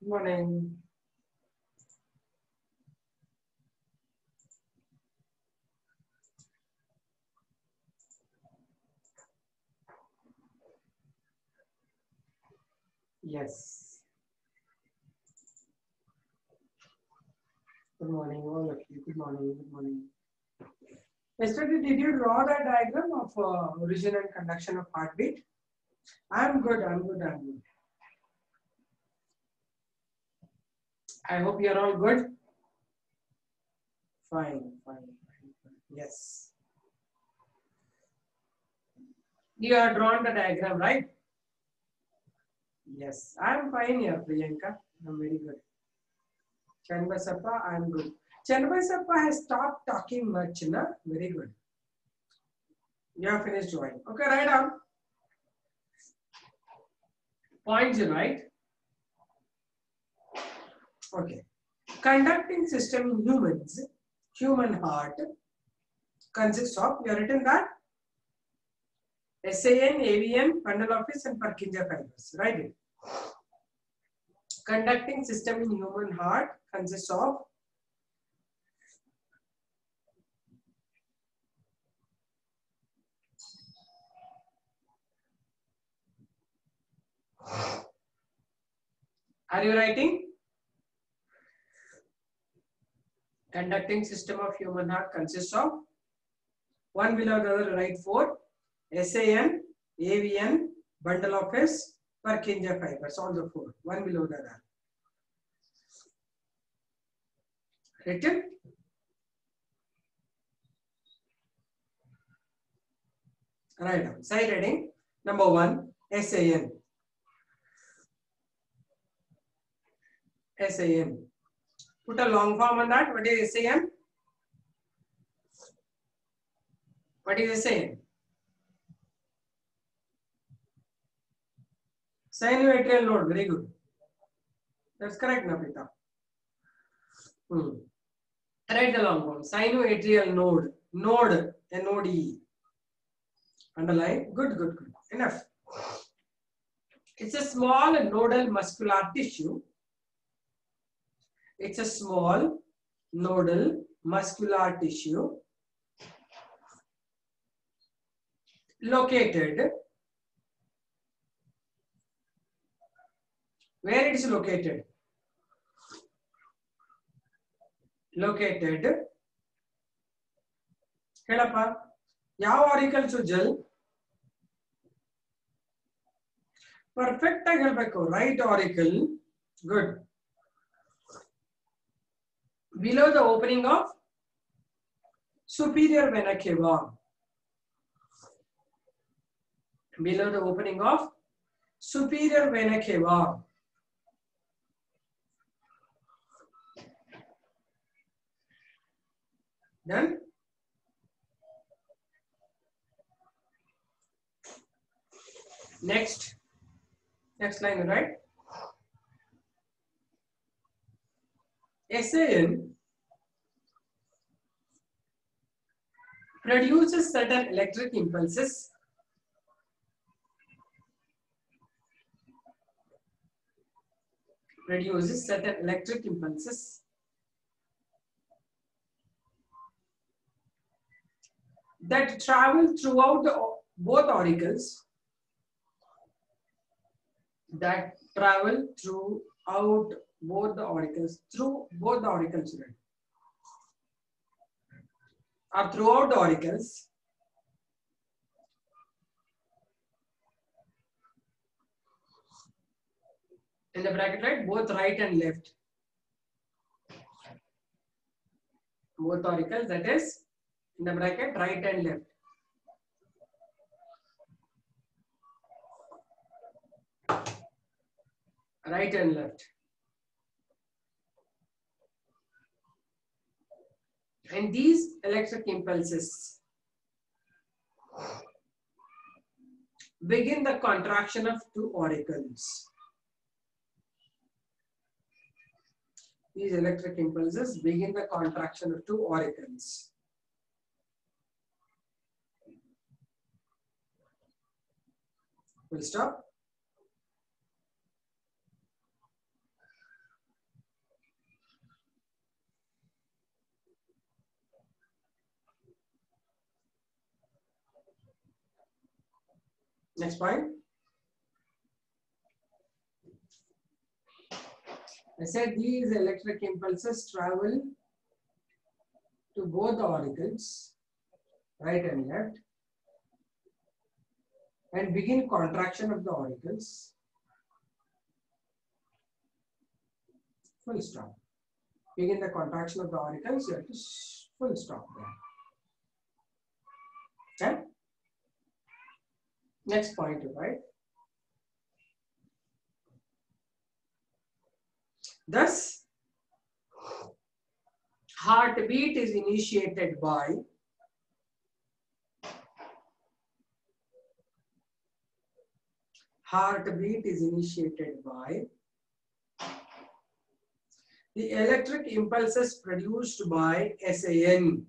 Morning. Yes. Good morning, all of you. Good morning. Good morning. Yesterday, did you draw that diagram of origin and conduction of heartbeat? I'm good. I'm good. I'm good. I hope you're all good. Fine. Fine. Fine. Yes. You have drawn the diagram, right? Yes. I'm fine here, Priyanka. I'm very good. Chanbasappa, I'm good. Chanbasappa has stopped talking much, na? Very good. You have finished drawing. Okay, write down. Points, right? Okay. Conducting system in humans, human heart, consists of, you have written that? SAN, AVN, bundle office, and Purkinje fibers. Write it. Conducting system in human heart consists of Are you writing? Conducting system of human heart consists of one below the other. Write 4. SAN, AVN, bundle of S, Purkinje fibers. All the 4. One below the other. Written? Write down. Side heading. Number 1. SAN. SAN. Put a long form on that. What is SAN? What is SAN? Sinoatrial node. Very good. That's correct, Napita. Write the long form. Sinoatrial node. Node. N-O-D-E. Underline. Good, good, good. Enough. It's a small nodal muscular tissue. It's a small nodal muscular tissue located. Where it is located? Located. Helapa. Yav auricle sujal. Perfect. Right auricle. Good. Below the opening of superior vena cava. Below the opening of superior vena cava. Done? Next line, right? SAN produces certain electric impulses that travel throughout both auricles. That travel throughout both the auricles. Through both the auricles, right? Or throughout the auricles. In the bracket, right? Both right and left. Both auricles, that is in the bracket right and left. Right and left. And these electric impulses begin the contraction of two auricles. These electric impulses begin the contraction of two auricles. Full stop. Next point. I said these electric impulses travel to both the auricles, right and left, and begin contraction of the auricles. Full stop. Begin the contraction of the auricles, you have to full stop there. Okay? Next point, right? Thus, heartbeat is initiated by the electric impulses produced by SAN.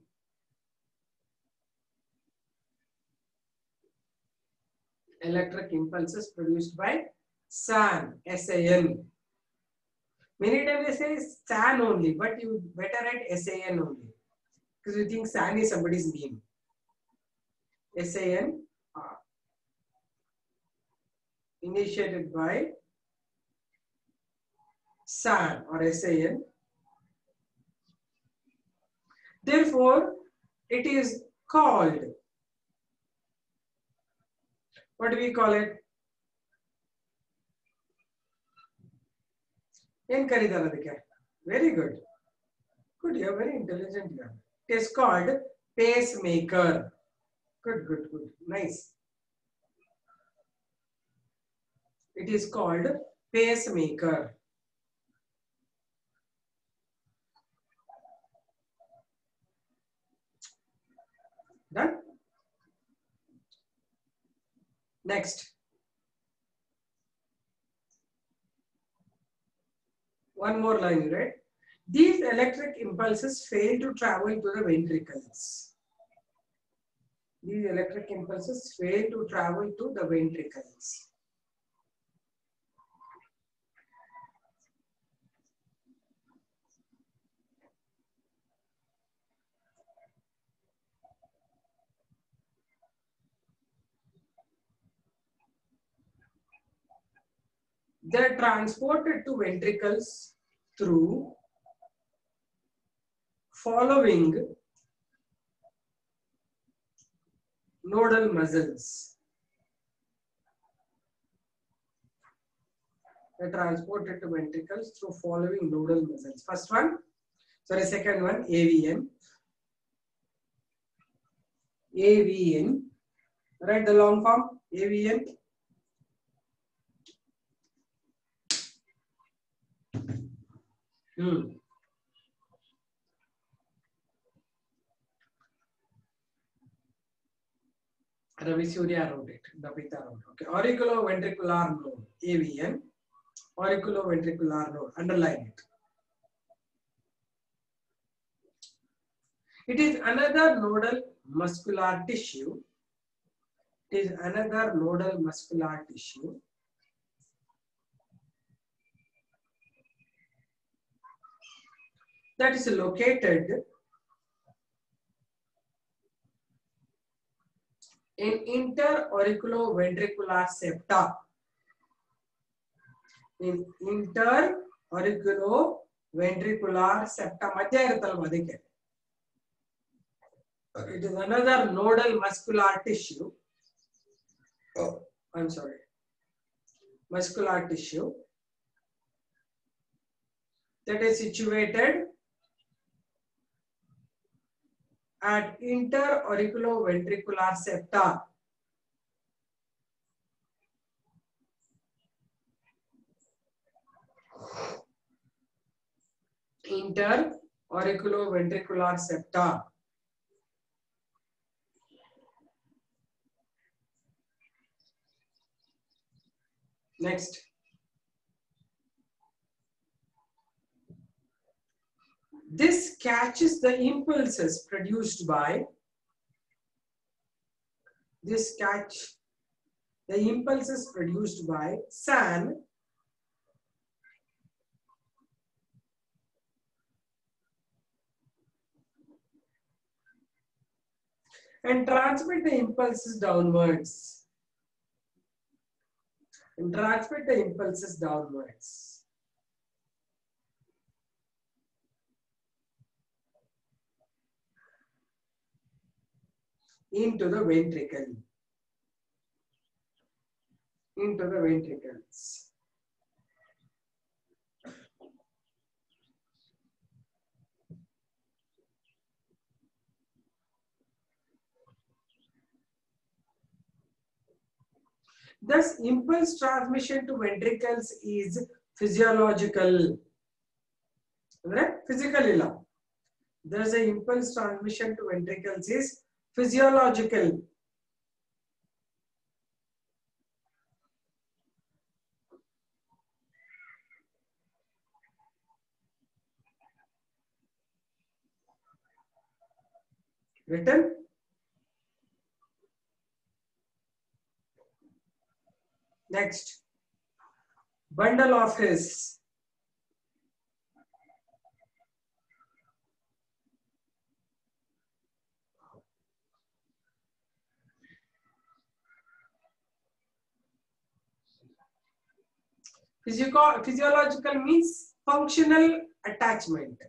Electric impulses produced by SAN. SAN. Many times they say SAN only, but you better write SAN only because you think SAN is somebody's name. SAN initiated by SAN or SAN. Therefore, it is called, what do we call it? Very good. Good, you are very intelligent here. It is called pacemaker. Good, good, good. Nice. It is called pacemaker. Done? Next. One more line, right? These electric impulses fail to travel to the ventricles. These electric impulses fail to travel to the ventricles. They are transported to ventricles through following nodal muscles. They are transported to ventricles through following nodal muscles. First one, sorry, second one, AVN. AVN. Write the long form, AVN. Ravi Surya wrote it. Dabita wrote. Okay. Auriculoventricular node. AVN. Auriculoventricular node. Underline it. It is another nodal muscular tissue. It is another nodal muscular tissue that is located in interauriculoventricular septa. In interauriculoventricular septa. It is another nodal muscular tissue. Oh, I'm sorry. Muscular tissue that is situated at interauriculoventricular septa. Interauriculoventricular septa. Next. This catches the impulses produced by SAN and transmit the impulses downwards. and transmit the impulses downwards. Into the ventricle. Into the ventricles. Thus, impulse transmission to ventricles is physiological. Right? Physical law. There's an impulse transmission to ventricles is physiological. Written? Next. Bundle of His. Physiological means functional attachment,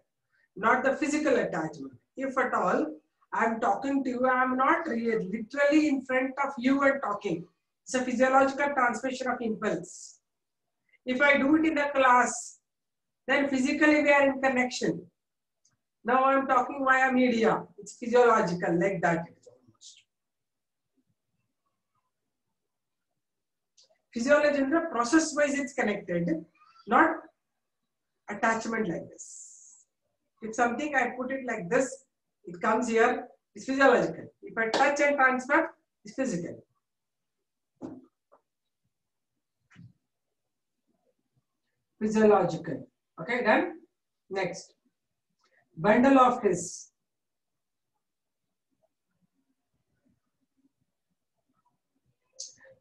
not the physical attachment. If at all, I am talking to you, I am not literally in front of you and talking. It's a physiological transmission of impulse. If I do it in a class, then physically we are in connection. Now I am talking via media. It's physiological, like that. It is almost. Physiology in the process wise it's connected, not attachment like this. If something I put it like this, it comes here, it's physiological. If I touch and transfer, it's physical. Physiological. Okay, done. Next. Bundle of His.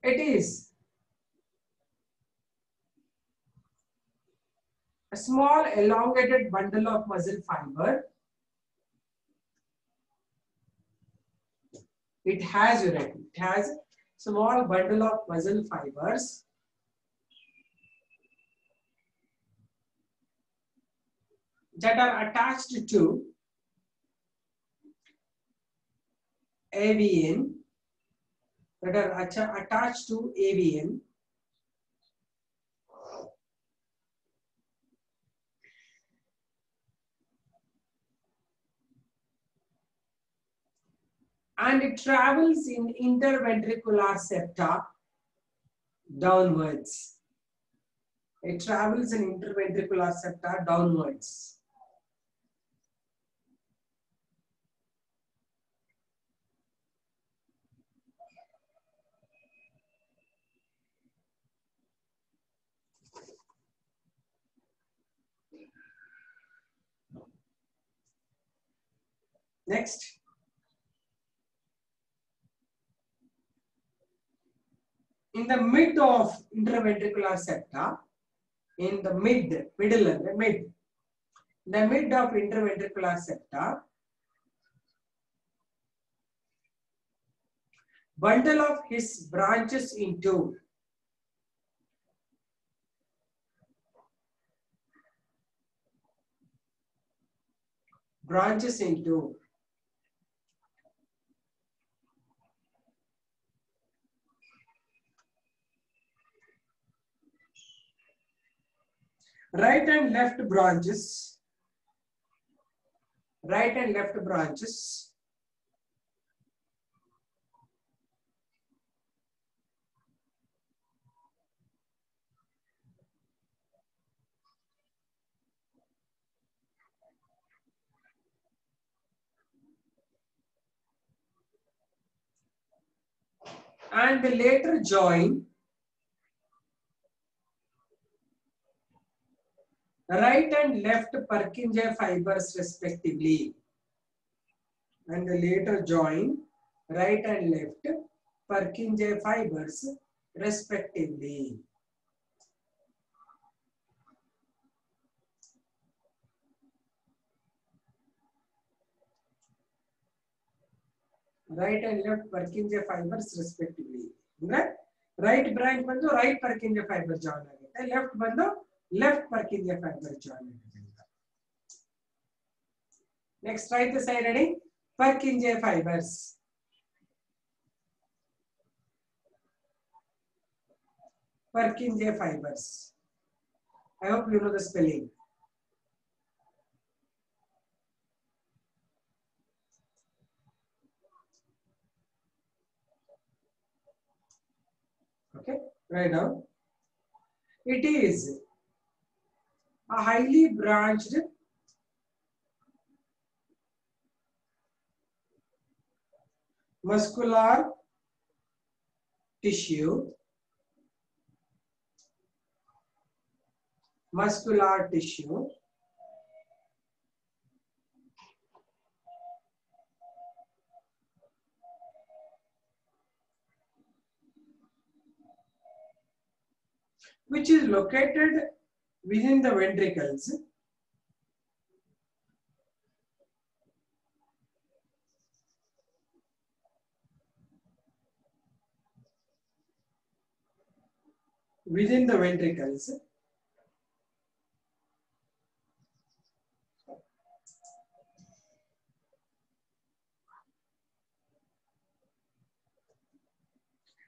It is a small elongated bundle of muscle fiber. It has small bundle of muscle fibers that are attached to AVN, and it travels in interventricular septa downwards. It travels in interventricular septa downwards. Next. In the mid of interventricular septa, in the mid of interventricular septa, bundle of His branches into right and left branches, and later join right and left Purkinje fibers respectively, and later join right and left Purkinje fibers respectively. Right and left Purkinje fibers respectively. Right? Right branch ಬಂದು right Purkinje fibre join ಆಗುತ್ತೆ, left ಬಂದು left Purkinje fibre join ಆಗುತ್ತೆ. Next right side ಹೇಳಿ Purkinje fibers. Purkinje fibers. I hope you know the spelling. Okay, right now. It is a highly branched muscular tissue, which is located within the ventricles. Within the ventricles.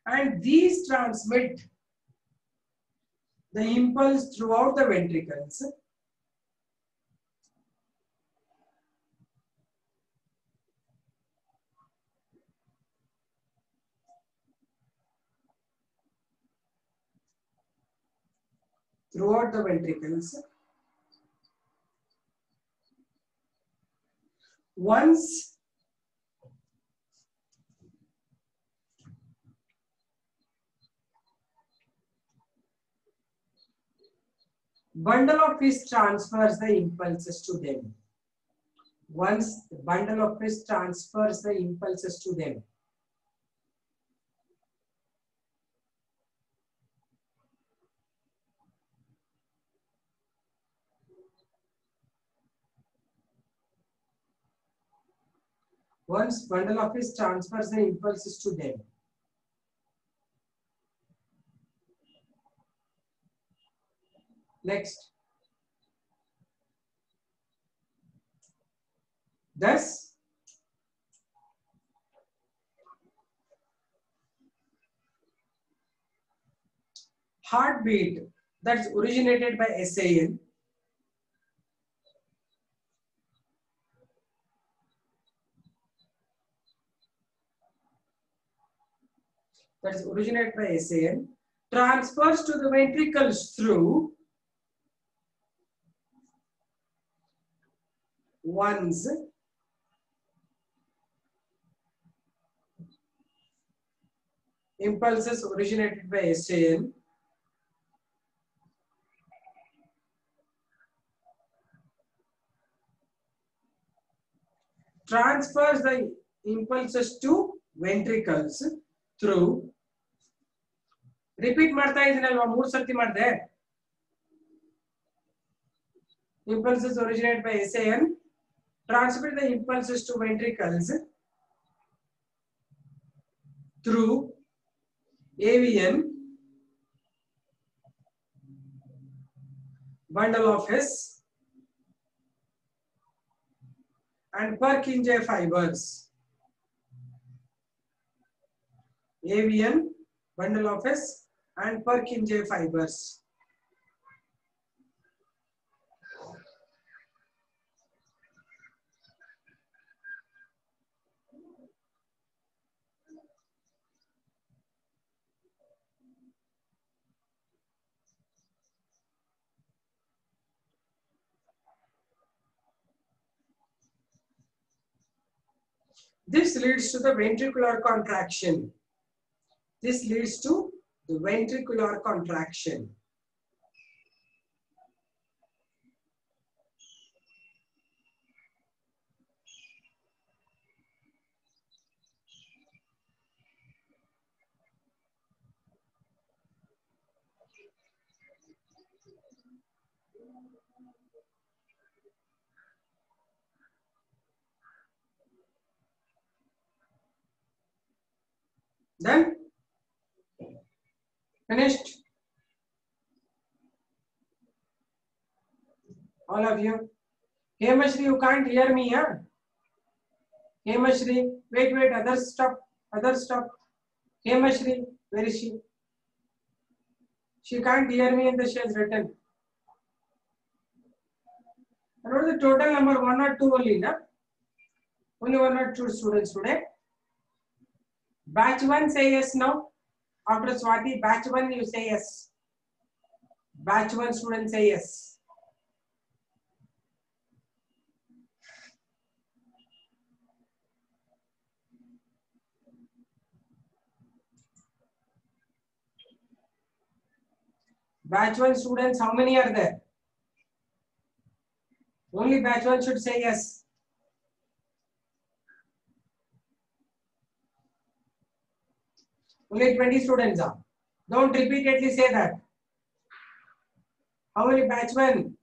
And these transmit the impulse throughout the ventricles. Throughout the ventricles. Once bundle of fish transfers the impulses to them. Once the bundle of fish transfers the impulses to them. Once bundle of fish transfers the impulses to them. Next. Thus, heartbeat that's originated by SAN transfers to the ventricles through once impulses originated by SAN transfers the impulses to ventricles through. Repeat ಮಾಡ್ತಾ ಇದೀನಲ್ವಾ, 3 ಸರ್ತಿ ಮಾಡಿದೆ. Impulses originated by SAN transmit the impulses to ventricles through AVN, bundle of His, and Purkinje fibers. AVN, bundle of His, and Purkinje fibers. This leads to the ventricular contraction. This leads to the ventricular contraction. Then Finished? All of you? Hemashri, you can't hear me, huh? Hemashri, wait, others stop. Hemashri, where is she? She can't hear me and she has written. And what is the total number? 1 or 2 only, na? Only 1 or 2 students today. Batch 1 say yes now. After Swati, batch 1 you say yes. Batch 1 students say yes. Batch 1 students, how many are there? Only batch 1 should say yes. Only 20 students are. Don't repeatedly say that. How many batch 1?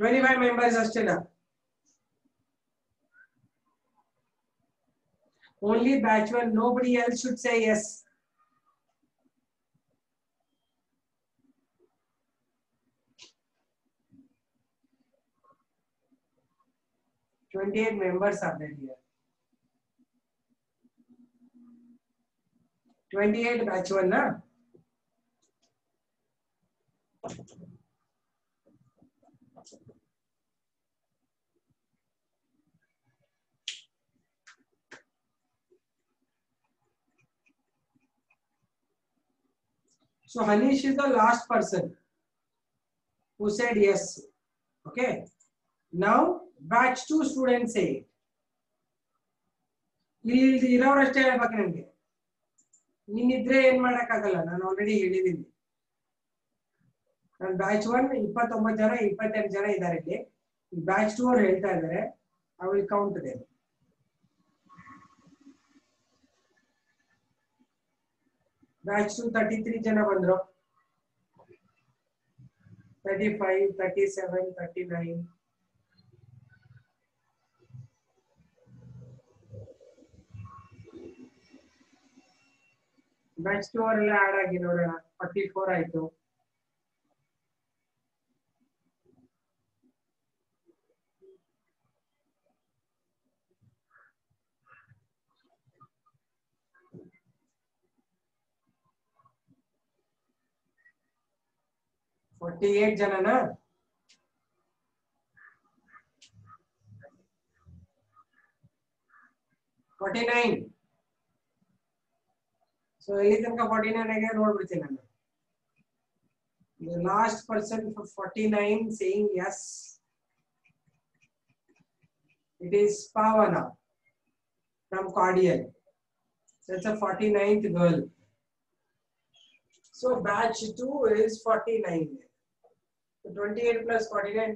$25 members are still up. Only batch 1, nobody else should say yes. $28 members are there here. 28 batch 1, na? So Hanish is the last person who said yes. Okay. Now batch 2 students say it. ಇರೋರಷ್ಟೇ ಹೇಳ್ಬೇಕು ನನಗೆ. ನೀನಿದ್ರೆ ಏನ್ ಮಾಡಕ್ಕಾಗಲ್ಲ, ನಾನು already ಹೇಳಿದ್ದೀನಿ. ನಾನು batch 1 29 ಜನ 28 ಜನ ಇದ್ದಾರೆ ಇಲ್ಲಿ. ಬ್ಯಾಚ್ 2 ಅವ್ರು ಹೇಳ್ತಾ ಇದ್ದಾರೆ. I will count them. Batch 2 33 ಜನ ಬಂದ್ರು. 35, 37, 39. ಬ್ಯಾಚ್ 2 ಅವರೆಲ್ಲ ಆಡ್ ಆಗಿ ನೋಡೋಣ. 44 ಆಯ್ತು. $48 ಜನನಾ? $49. So ಇಲ್ಲಿ ತನಕ 49 ಆಗಿ ನೋಡ್ಬಿಡ್ತೀನಿ ನಾನು. The last person for 49 saying yes. It is Pavana from Cordial. That's a 49th girl. So batch 2 is 49. So 28 plus 49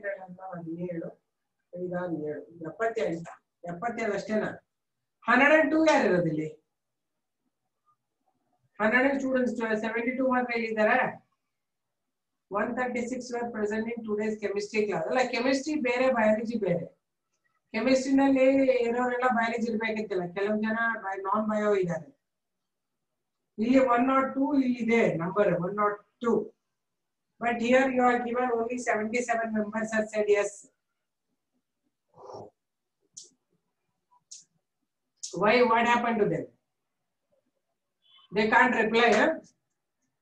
77 ಅಷ್ಟೇನಾ? 102 ಯಾರು ಇರೋದಿಲ್ಲಿ? 100 students, 72 ಮಾತ್ರ ಇಲ್ಲಿದ್ದಾರೆ. 136 were present in today's chemistry class. ಅಲ್ಲ, ಕೆಮಿಸ್ಟ್ರಿ ಬೇರೆ, ಬಯಾಲಜಿ ಬೇರೆ. ಕೆಮಿಸ್ಟ್ರಿನಲ್ಲಿ ಇರೋರೆಲ್ಲ ಬಯಾಲಜಿ ಇರ್ಬೇಕಿತ್ತಲ್ಲ, ಕೆಲವು ಜನ ನಾನ್ ಬಯೋ ಇದ್ದಾರೆ. ಇಲ್ಲಿ 102 ಇಲ್ಲಿದೆ number 102. But here you are given only 77 members have said yes. Why? What happened to them? They can't reply, huh?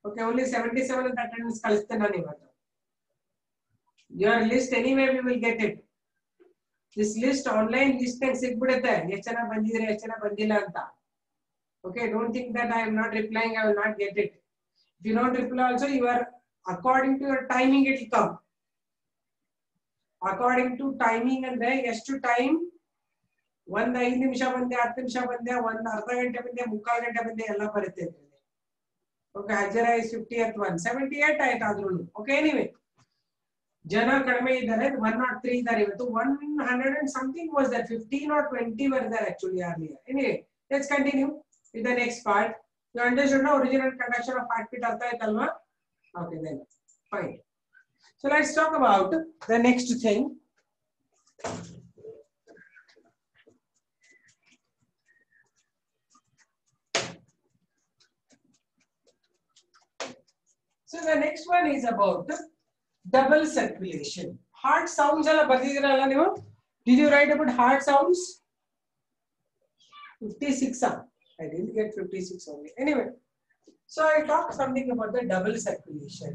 Okay, only 77 attendance kalistana nivatu. Your list anyway we will get it. This list online list nag sigbidutte echana bandidre echana bandilla anta. Okay, don't think that I am not replying, I will not get it. If you don't reply also, you are according to your timing it will come. According to timing andre ಎಷ್ಟು time, 1 5 ನಿಮಿಷ ಬಂದೆ, 10 ನಿಮಿಷ ಬಂದೆ, 1 ಅರ್ಧ ಗಂಟೆ ಬಂದೆ, ಮುಕ್ಕಾಲು ಗಂಟೆ ಬಂದೆ ಎಲ್ಲ ಬರುತ್ತೆ. Okay, Hajara is 50th one, 78 ಆಯ್ತು ಆದ್ರೂ. Okay, anyway, ಜನ ಕಡಿಮೆ ಇದ್ದಾರೆ, 103 ಇದ್ದಾರೆ ಇವತ್ತು. 100 and something was there, 15 or 20 were there actually earlier. Anyway, let's continue with the next part. You understood now original conduction of heart beat artha aitalva? Okay, then fine. So let's talk about the next thing. So the next one is about double circulation. Heart sounds alla bardidira alla ನೀವು? Did you write about heart sounds? 56. I didn't get 56 only. Anyway, so I talked something about the double circulation.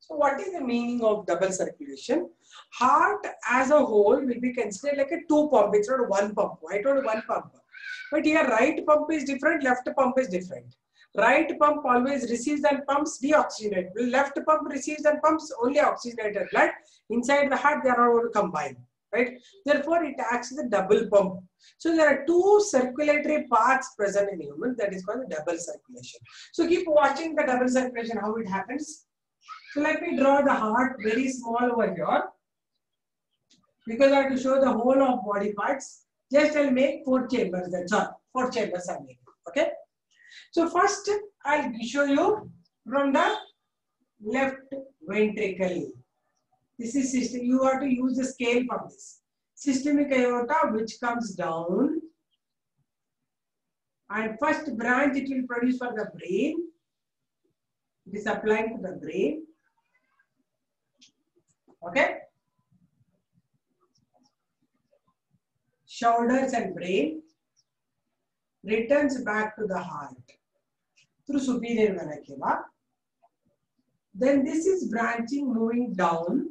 So what is the meaning of double circulation? Heart as a whole will be considered like a two pump. It's not one pump. I told one pump. But here right pump is different, left pump is different. Right pump always receives and pumps deoxygenated. Left pump receives and pumps only oxygenated blood. Inside the heart they are all combined. Right? Therefore it acts as a double pump. So there are two circulatory paths present in human, that is called double circulation. So keep watching the double circulation, how it happens. So let me draw the heart very small over here, because I have to show the whole of body parts. Just I'll make 4 chambers, that's all. 4 chambers I make. Okay. So first I'll show you from the left ventricle. This is system. You have to use the scale from this. Systemic aorta, which comes down, and first branch it will produce for the brain. It is applying to the brain. Okay. Shoulders and brain, returns back to the heart through superior vena cava. Then this is branching, moving down.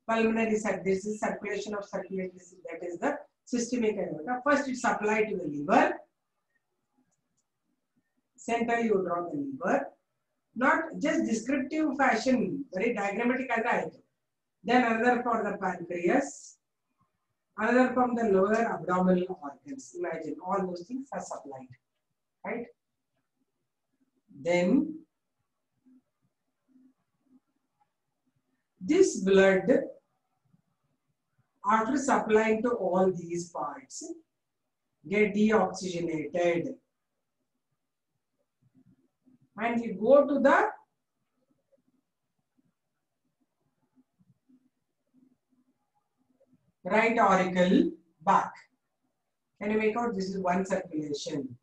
Pulmonary, this is circulation of circulatory, that is the systemic aorta. First it's applied to the liver. Center you draw the liver. Not just descriptive fashion, very diagrammatic. Then another for the pancreas. Another from the lower abdominal organs. Imagine all those things are supplied. Right? Then this blood, after supplying to all these parts, get deoxygenated. And you go to the right auricle back. Can you make out? This is one circulation.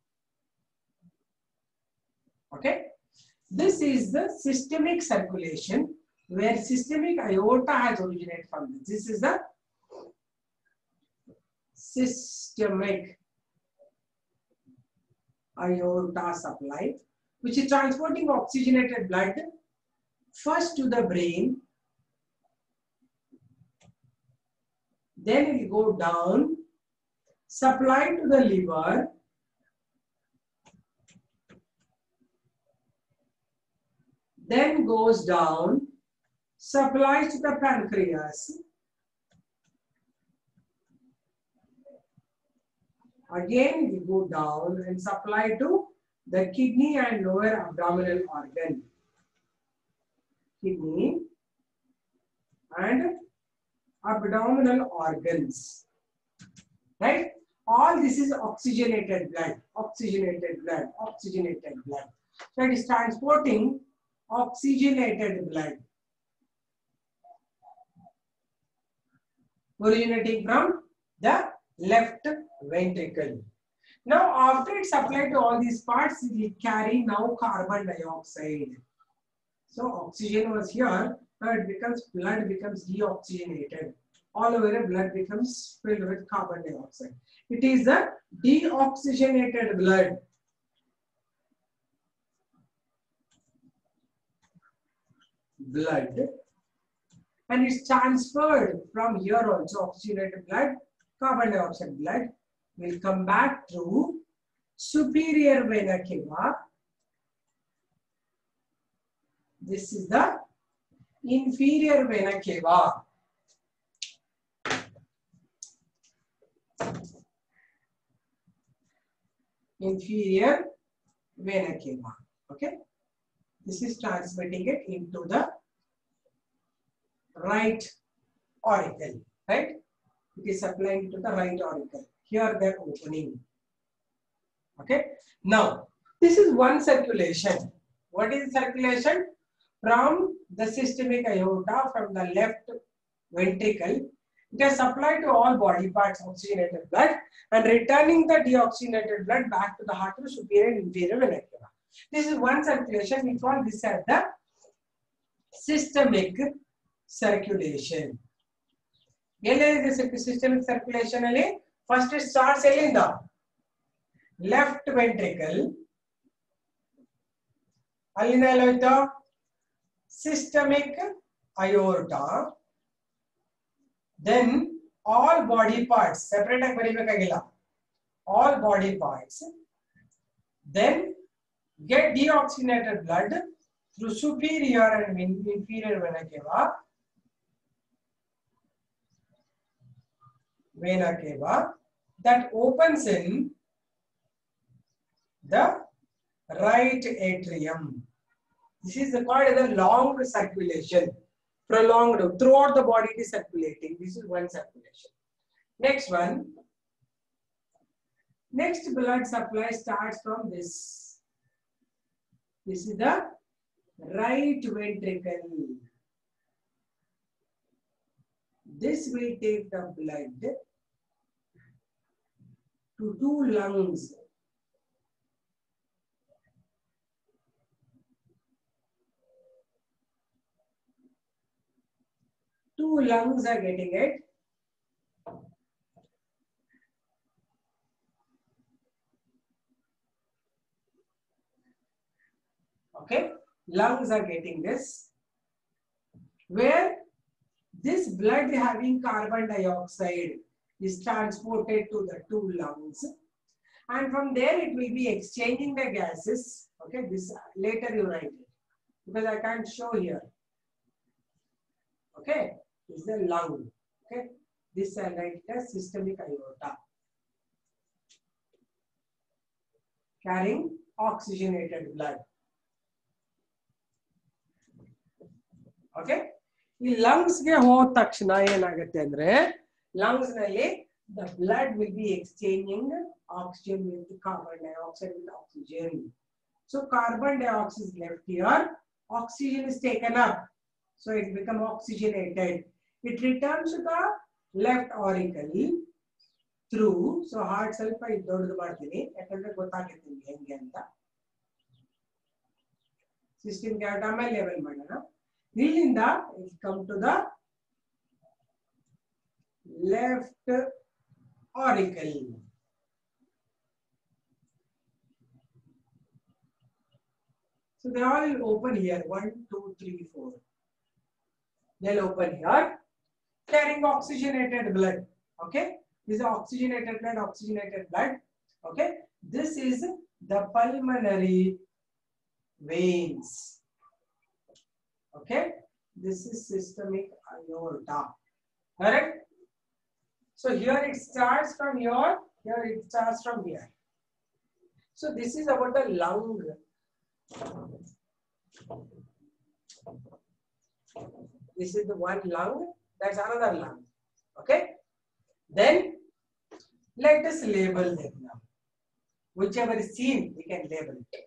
Okay. This is the systemic circulation, where systemic aorta has originated from this. This is the systemic aorta supply, which is transporting oxygenated blood first to the brain, then it will go down, supply to the liver, then goes down, supplies to the pancreas, again it will go down and supply to the kidney and lower abdominal organ. Kidney and abdominal organs. Right? All this is oxygenated blood, oxygenated blood, oxygenated blood. So it is transporting oxygenated blood, originating from the left ventricle. Now, after it's applied to all these parts, it will carry now carbon dioxide. So, oxygen was here, now it becomes, blood becomes deoxygenated. All over blood becomes filled with carbon dioxide. It is the deoxygenated blood. And it's transferred from here also, oxygenated blood, carbon dioxide blood will come back through superior vena cava. This is the inferior vena cava. Inferior vena cava. Okay. This is transmitting it into the right auricle. Right. It is supplying to the right auricle. Here they are opening. Okay. Now, this is one circulation. What is circulation? From the systemic aorta, from the left ventricle, It is supplied to all body parts oxygenated blood and returning the deoxygenated blood back to the heart through superior and inferior vena cava. This is one circulation. We call this as the systemic circulation. Systemic circulation first it starts in the left ventricle. Systemic aorta. Then all body parts, separate all body parts. Then get deoxygenated blood through superior and inferior vena cava that opens in the right atrium. This is called the long circulation. Prolonged throughout the body it is circulating. This is one circulation. Next one. Next blood supply starts from this. This is the right ventricle. This will take the blood to two lungs. Two lungs are getting it. Okay, lungs are getting this. Where this blood having carbon dioxide is transported to the two lungs. And from there it will be exchanging the gases. Okay, this later you write it. Because I can't show here. Okay, this is the lung. Okay, this I write as systemic aorta. Carrying oxygenated blood. Okay, ಈ lungs ಗೆ ಹೋದ ತಕ್ಷಣ ಏನಾಗುತ್ತೆ ಅಂದ್ರೆ lungs ನಲ್ಲಿ the blood will be exchanging oxygen with carbon dioxide with oxygen. So carbon dioxide is left here, oxygen is taken up, so it becomes oxygenated. It returns to the left auricle through. So heart ಸ್ವಲ್ಪ ದೊಡ್ಡದು ಮಾಡ್ತೀನಿ ಯಾಕಂದ್ರೆ ಗೊತ್ತಾಗುತ್ತೆ ನಿಮಗೆ ಹೆಂಗೆ ಅಂತ. System ಗೆ ಆಮೇಲೆ ಲೆವೆಲ್ ಮಾಡೋಣ. ಇಲ್ಲಿಂದ it come to the left auricle. So they all open here. 1, 2, 3, 4. They'll open here, carrying oxygenated blood. Okay, this is oxygenated blood. Oxygenated blood. Okay, this is the pulmonary veins. Okay, this is systemic aorta. Correct. So here it starts from here. Here it starts from here. So this is about the lung. This is the one lung. That's another lung. Okay. Then let us label them now. Whichever is seen, we can label it.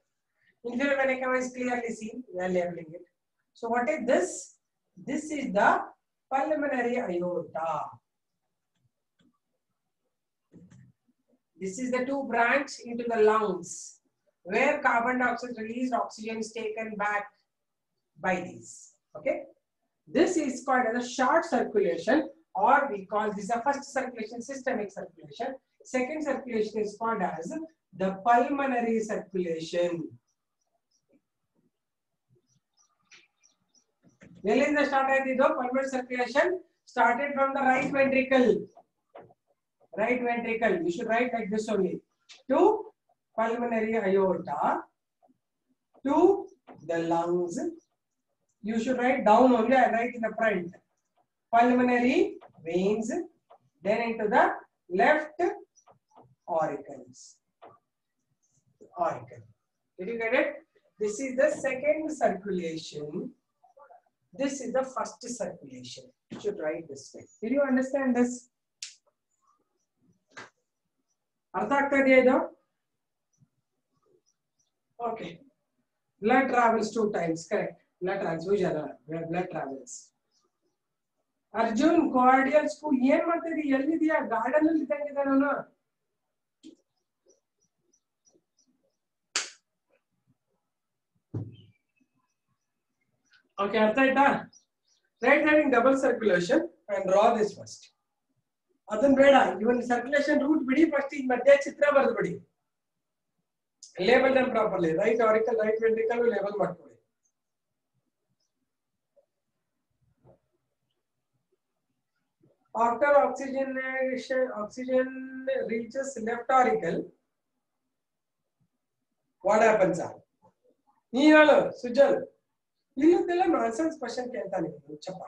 Inferior vena cava is clearly seen. We are labeling it. So what is this? This is the pulmonary aorta. This is the two branch into the lungs, where carbon dioxide released, oxygen is taken back by these. Okay, this is called as a short circulation, or we call this the first circulation, systemic circulation. Second circulation is called as the pulmonary circulation. Elinda started the pulmonary circulation started from the right ventricle. Right ventricle. You should write like this only. To pulmonary aorta, to the lungs. You should write down only. I write in the front. Pulmonary veins, then into the left auricles. Auricle. Did you get it? This is the second circulation. This is the first circulation. You should write this way. Did you understand this? ಅರ್ಥ ಆಗ್ತಾ ಇದೆಯಾ ಇದು? Okay. Blood travels 2 times. Correct. Blood transfusion. Blood travels. Arjun cordial school ಏನ್ ಮಾಡ್ತಿದ್ದಿ? ಎಲ್ಲಿದ್ಯಾ? Garden ಅಲ್ಲಿ ಇದ್ದಂಗಿದೆ ನಾನು. Okay, ಅರ್ಥ ಆಯ್ತಾ? Right hand double circulation and draw this first. ಅದನ್ನ ಬೇಡ, ಇವನ್ ಸರ್ಕ್ಯುಲೇಷನ್ ರೂಟ್ ಬಿಡಿ, ಫಸ್ಟ್ ಈಗ ಮಧ್ಯ ಚಿತ್ರ ಬರೆದು ಬಿಡಿ. ಲೇಬಲ್ ದಮ್ properly. Right auricle, right ventricle label ಮಾಡ್ಕೊಳ್ಳಿ. After oxygenation, oxygen reaches left auricle. What happens? ನೀನ್ ಹೇಳು ಸುಜಲ್. ಇಲ್ಲದೆಲ್ಲ ನಾನ್ಸೆನ್ಸ್ ಕ್ವಶನ್ ಕೇಳ್ತಾನೆ ಚಪ್ಪ.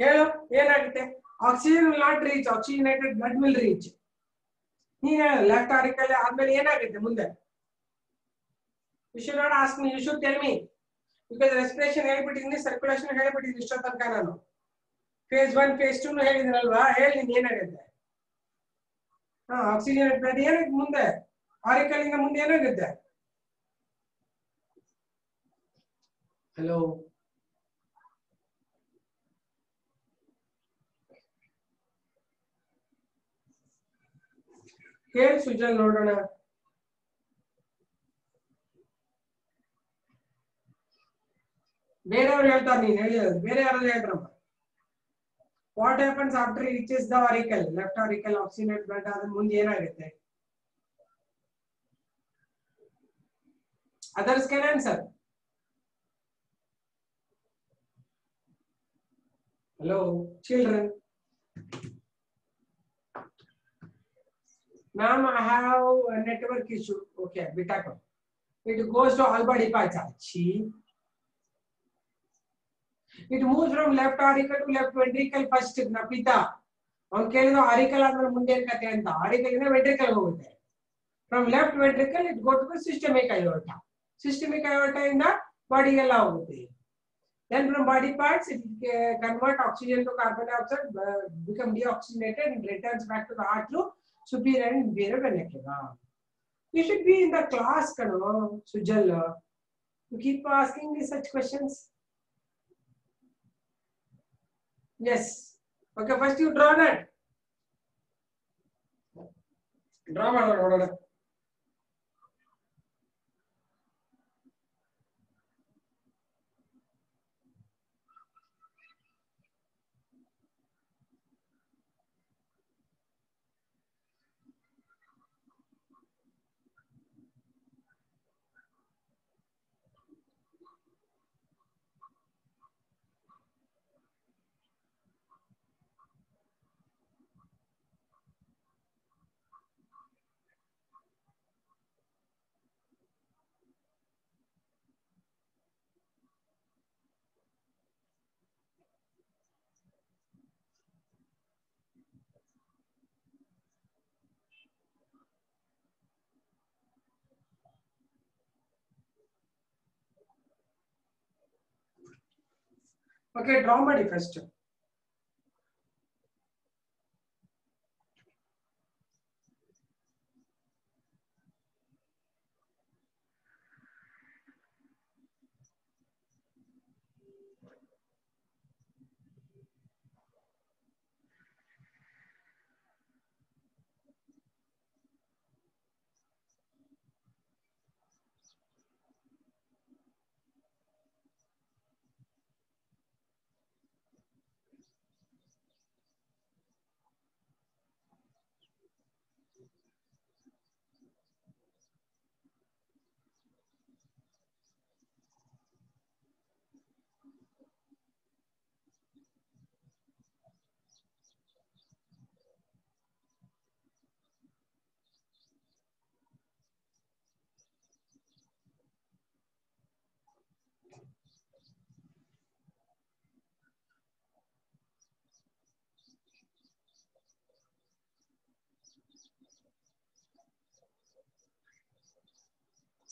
ಹೇಳು ಏನಾಗುತ್ತೆ? Oxygen will not reach, oxygenated blood will reach. ನೀನ್ ಹೇಳು ಲೆಫ್ಟ್ ಆರಿಕಲ್ ಆದ್ಮೇಲೆ ಏನಾಗುತ್ತೆ ಮುಂದೆ? You should not ask me, you should tell me. Because respiration ಹೇಳ್ಬಿಟ್ಟಿದ್ದೀನಿ, ಸರ್ಕ್ಯುಲೇಷನ್ ಹೇಳ್ಬಿಟ್ಟಿದ್ದೀನಿ ಇಷ್ಟೋ ತನಕ ನಾನು. ಫೇಸ್ 1 ಫೇಸ್ 2 ಹೇಳಿದ್ರಲ್ವಾ, ಹೇಳಿ ಏನಾಗುತ್ತೆ? ಆಕ್ಸಿಜನ್ ಬ್ಲಡ್ ಏನಾಗುತ್ತೆ ಮುಂದೆ? ಆರಿಕಲ್ ಇಂದ ಮುಂದೆ ಏನಾಗುತ್ತೆ? ಹಲೋ, ಹೇಳಿ ಸುಜಲ್ ನೋಡೋಣ. ಬೇರೆಯವ್ರು ಹೇಳ್ತಾರೆ, ನೀನ್ ಹೇಳಿ. ಬೇರೆ ಯಾರು ಹೇಳ್ರಮ್ಮ. What happens after it reaches the auricle? Left auricle, oxygenated blood ಆದ ಮುಂದೆ ಏನಾಗುತ್ತೆ? Others can answer. Hello, children. Ma'am, I have a network issue. Okay, bitako. It goes to all body parts. It moves from left auricle to left ventricle first. Napita. On ಕೇಳಿದ auricle ಆದ್ಮೇಲೆ ಮುಂದೆ ಏನ್ ಕತೆ ಅಂತ. auricle ಇಂದ ventricle ಹೋಗುತ್ತೆ. From left ventricle it goes to the systemic aorta. Systemic aorta ಇಂದ body ಎಲ್ಲ ಹೋಗುತ್ತೆ. Then from body parts it convert oxygen to carbon dioxide, become deoxygenated and returns back to the heart through superior and inferior vena cava. You should be in the class, Kano, Sujal. You keep asking me such questions. Yes. Okay, first you draw that. Draw ಮಾಡೋಣ. Okay, draw ಮಾಡಿ first.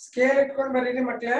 Scale ಇಟ್ಕೊಂಡು ಬರೀರಿ ಮಕ್ಕಳೇ.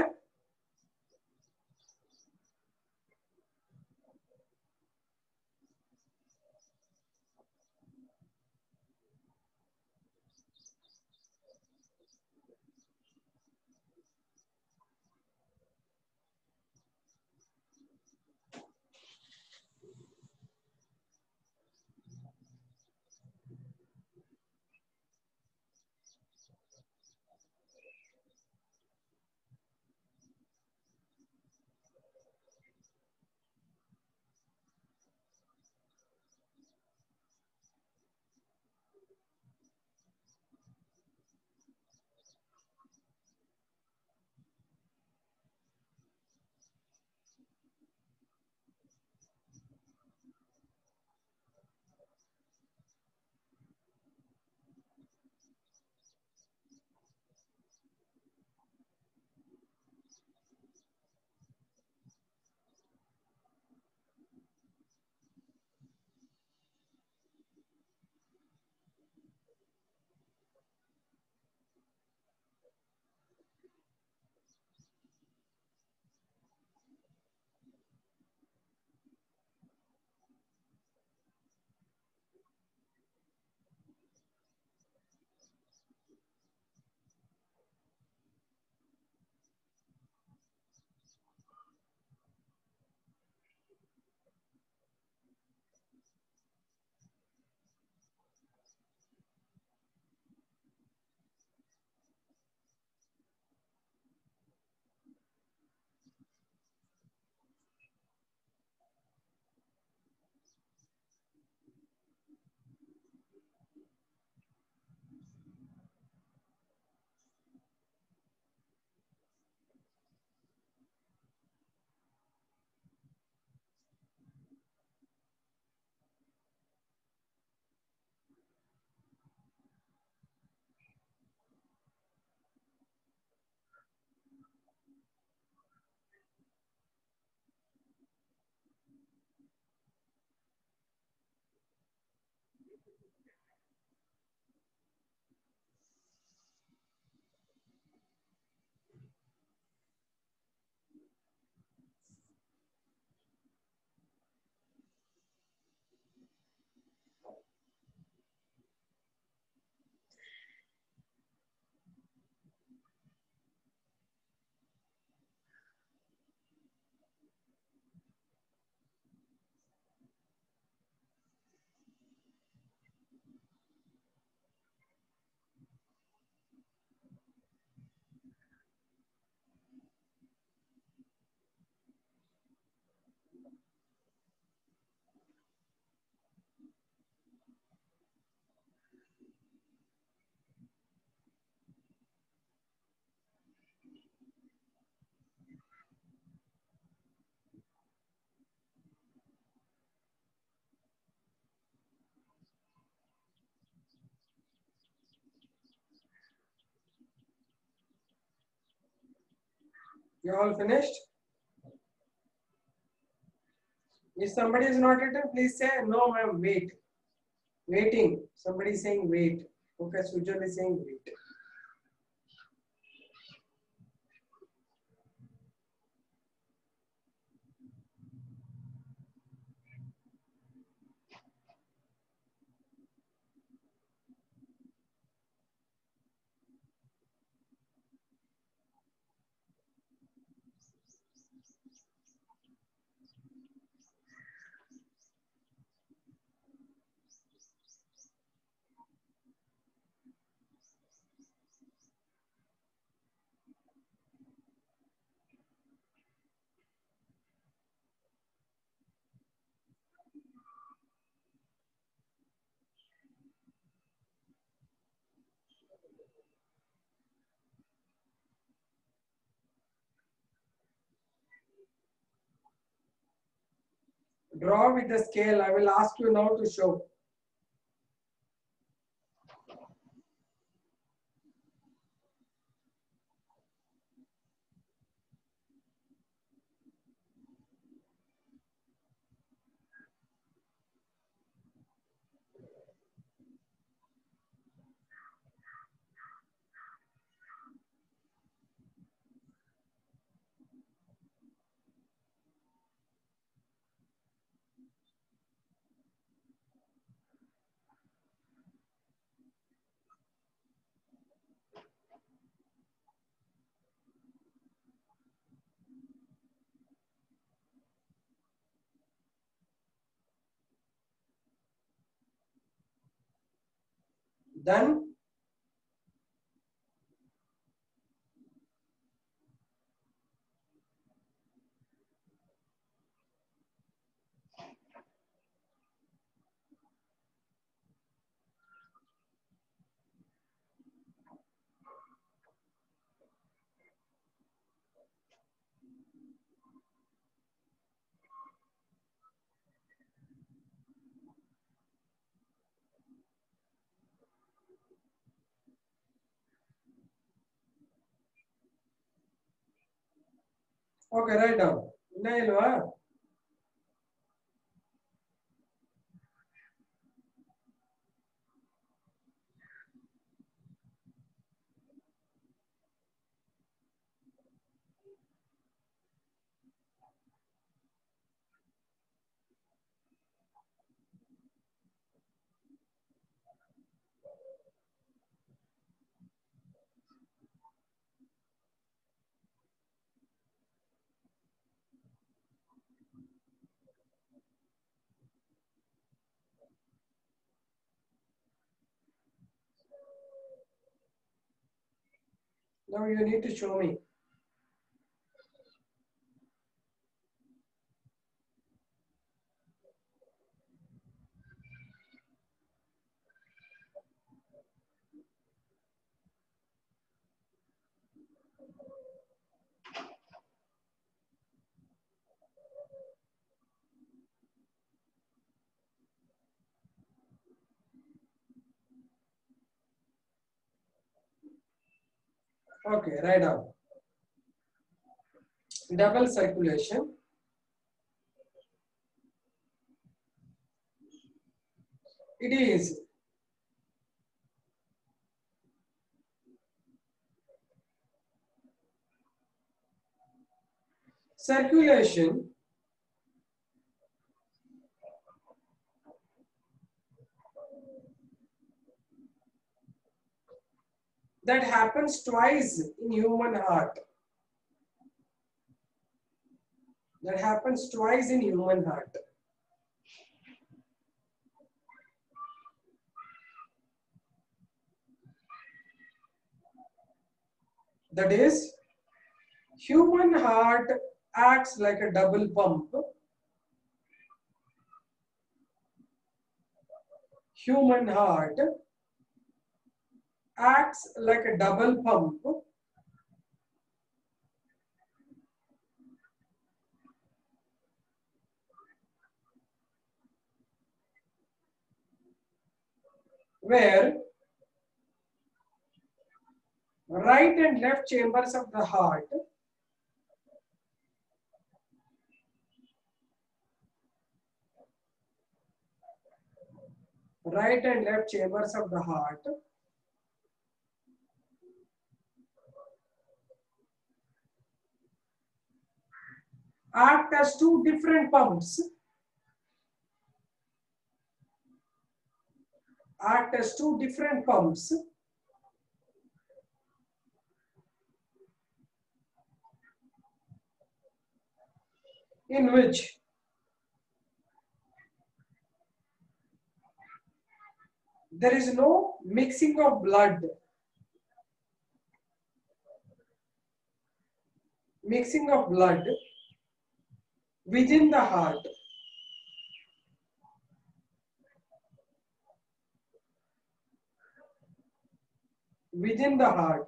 You all finished? If somebody is not written, please say no, ma'am. Wait. Waiting. Somebody is saying wait. Okay, Sujal is saying wait. Draw with the scale. I will ask you now to show. Done. Okay, write down. ಇನ್ನ ಇಲ್ವಾ? Now you need to show me. Okay, write down. Double circulation. It is circulation that happens twice in human heart. That happens twice in human heart. That is, human heart acts like a double pump. Human heart acts like a double pump where right and left chambers of the heart right and left chambers of the heart act as two different pumps in which there is no mixing of blood within the heart.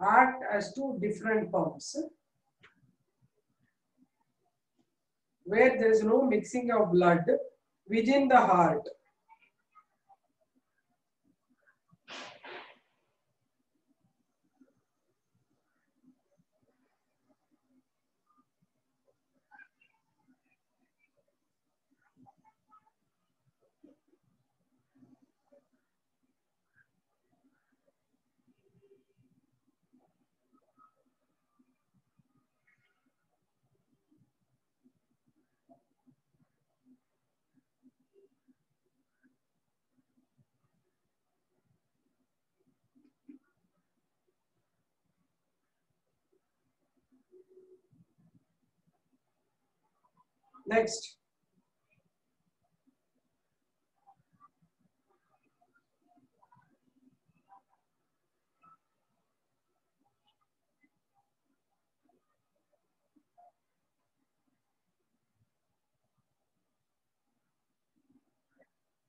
Act as two different pumps where there is no mixing of blood within the heart. Next,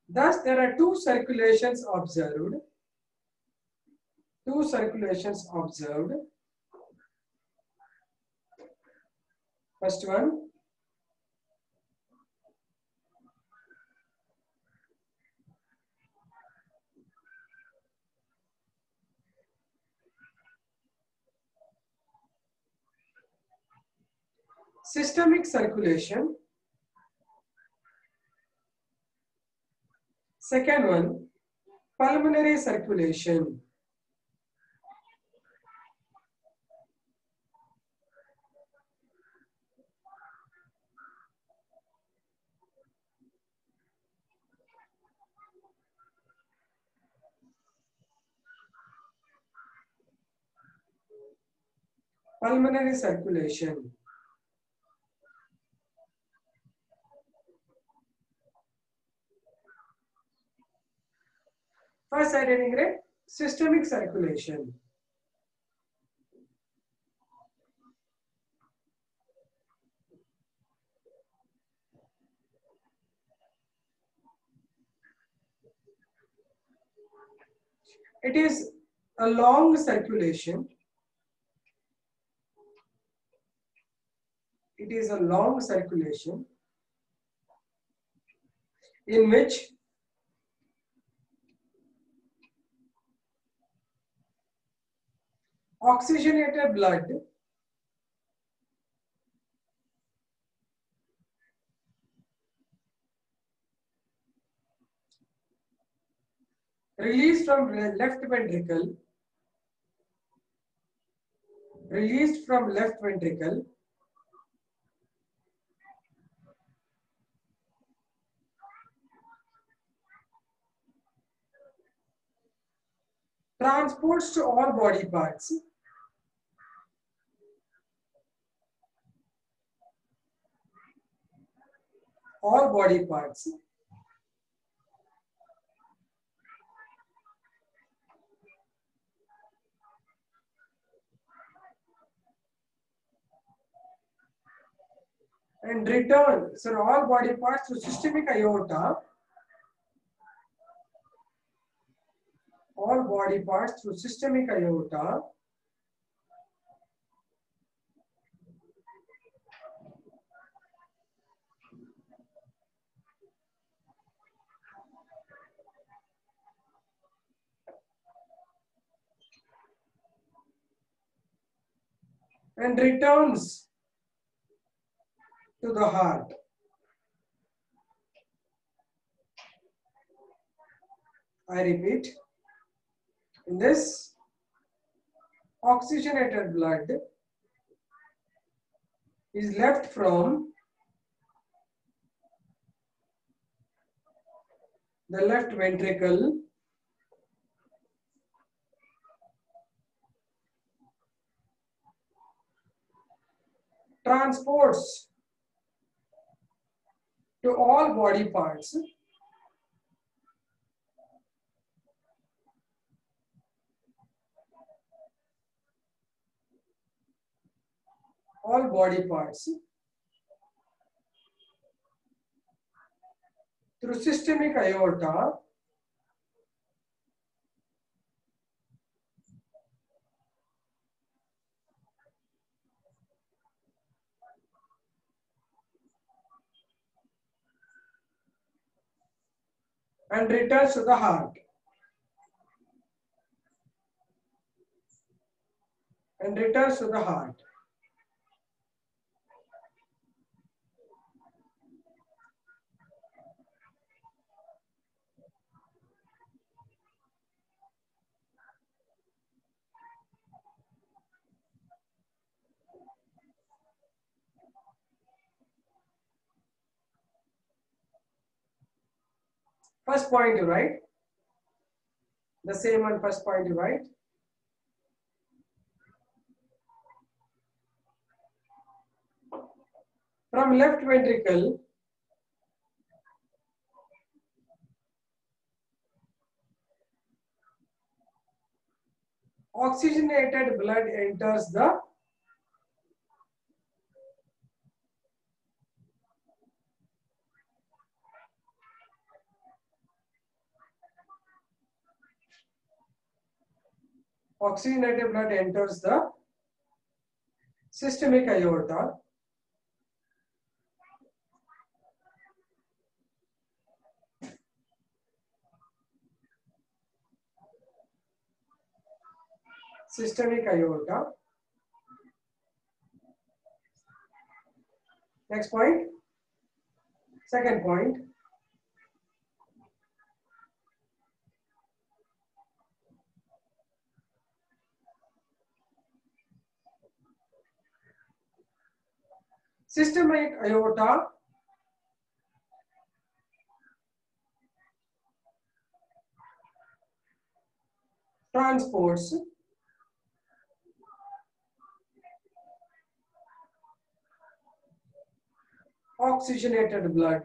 thus there are two circulations observed. First one, systemic circulation. Second one, pulmonary circulation. Pulmonary circulation. First identify systemic circulation. It is a long circulation. It is a long circulation in which oxygenated blood released from left ventricle transports to all body parts and return. So all body parts through systemic aorta. All body parts through systemic aorta and returns to the heart. I repeat, in this oxygenated blood is left from the left ventricle transports to all body parts through systemic aorta and returns to the heart. And returns to the heart. First point you write. The same one, first point you write. From left ventricle, oxygenated blood enters the systemic aorta Next point. Second point. Systemic aorta transports oxygenated blood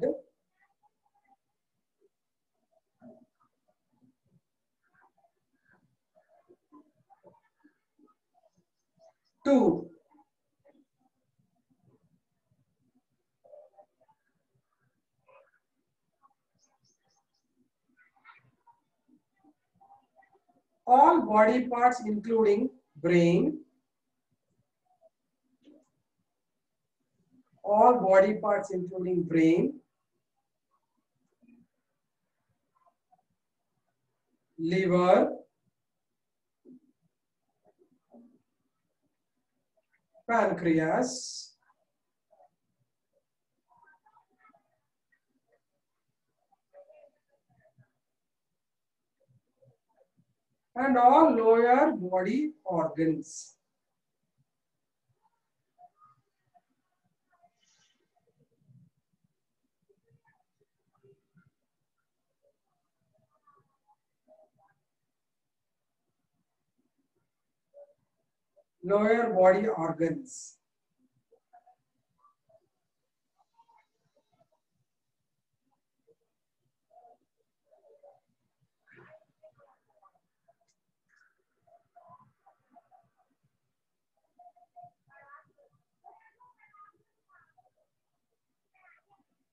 to all body parts including brain, liver, pancreas, and all lower body organs. Lower body organs.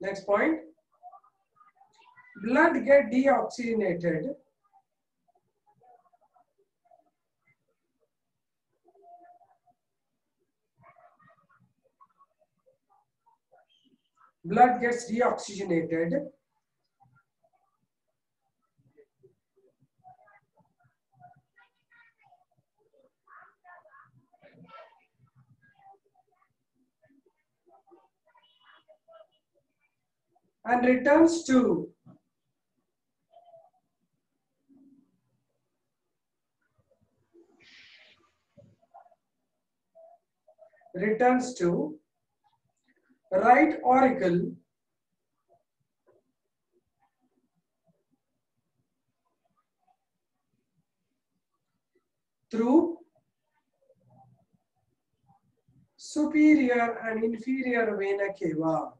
Next point. Blood get deoxygenated blood gets deoxygenated and returns to right oracle through superior and inferior vena cava.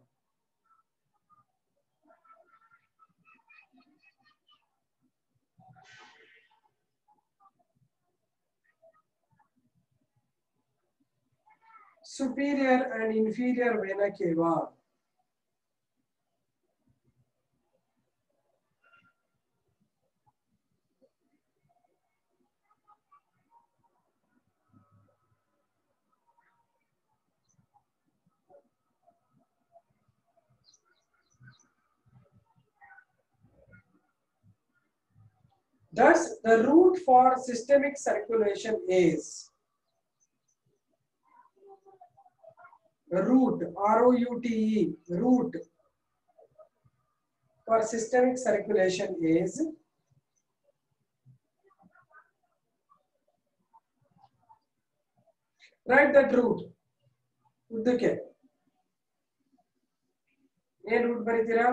Superior and inferior vena cava. Thus, the route for systemic circulation is route, R-O-U-T-E, route for systemic circulation is write that route. ಉದ್ದಕ್ಕೆ ಏನು route ಬರೀತೀರಾ?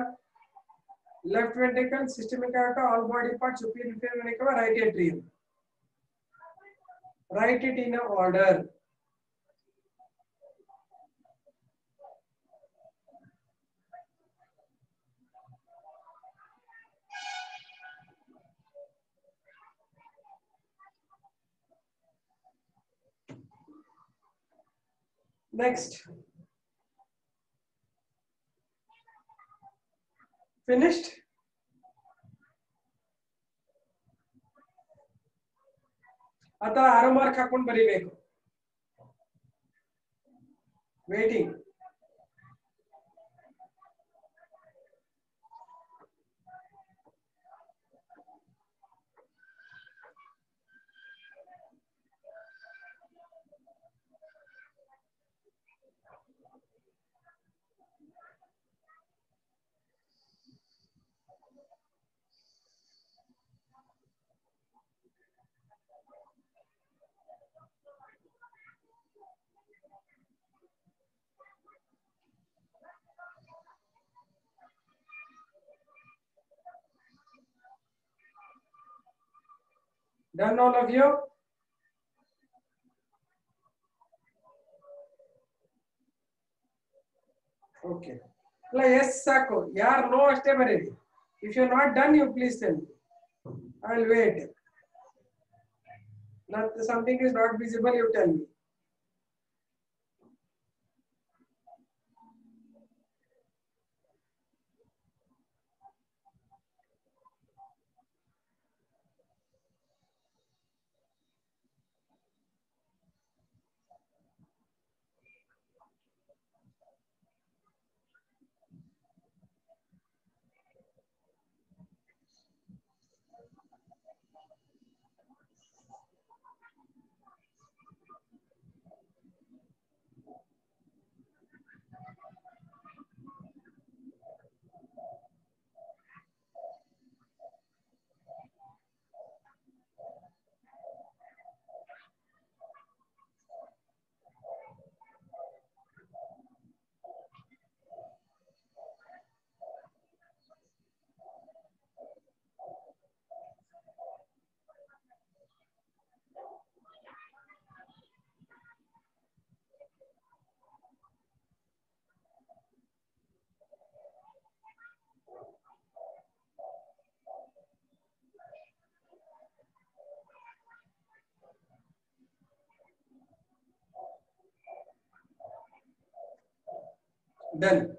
Left ventricle, systemic aorta, all body parts, superior inferior vena cava, right atrium. Write it in a order. Next. Finished? ಅಥವಾ arrow mark ಹಾಕೊಂಡು ಬರೀಬೇಕು. Waiting. Done all of you? Okay. Yes, Sako. Yaar no ashte bareri. If you're not done, you please tell me. I will wait. Not something is not visible, you tell me. Done.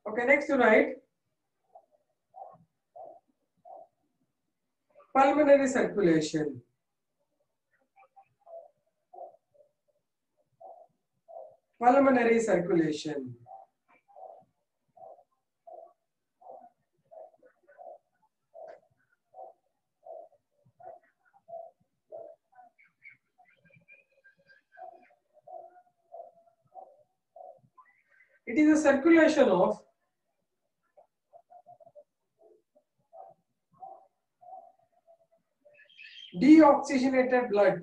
Okay, next to write pulmonary circulation. Pulmonary circulation. It is a circulation of Deoxygenated blood.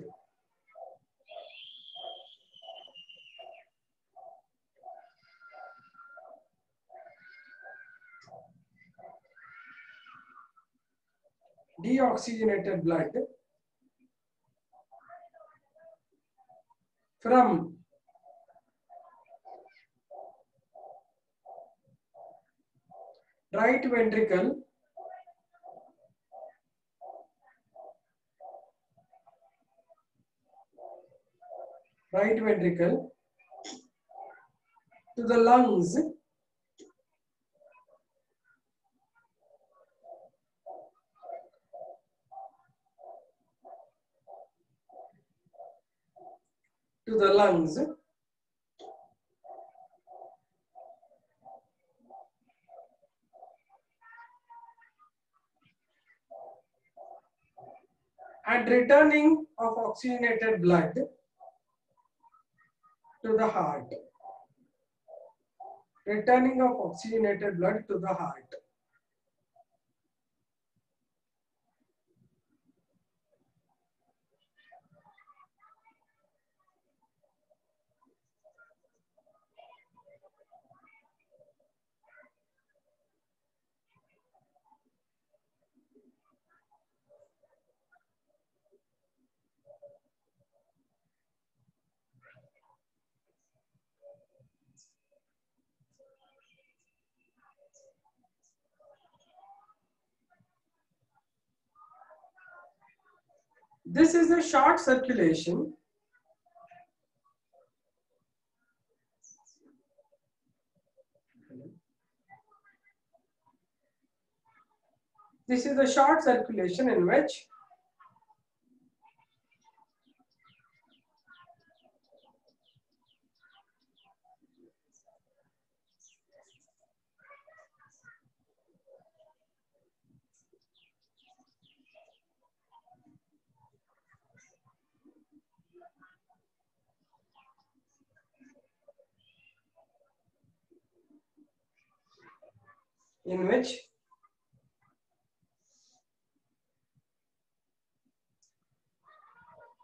Deoxygenated blood from right ventricle to the lungs and returning of oxygenated blood to the heart. Returning of oxygenated blood to the heart. This is a short circulation. This is a short circulation in which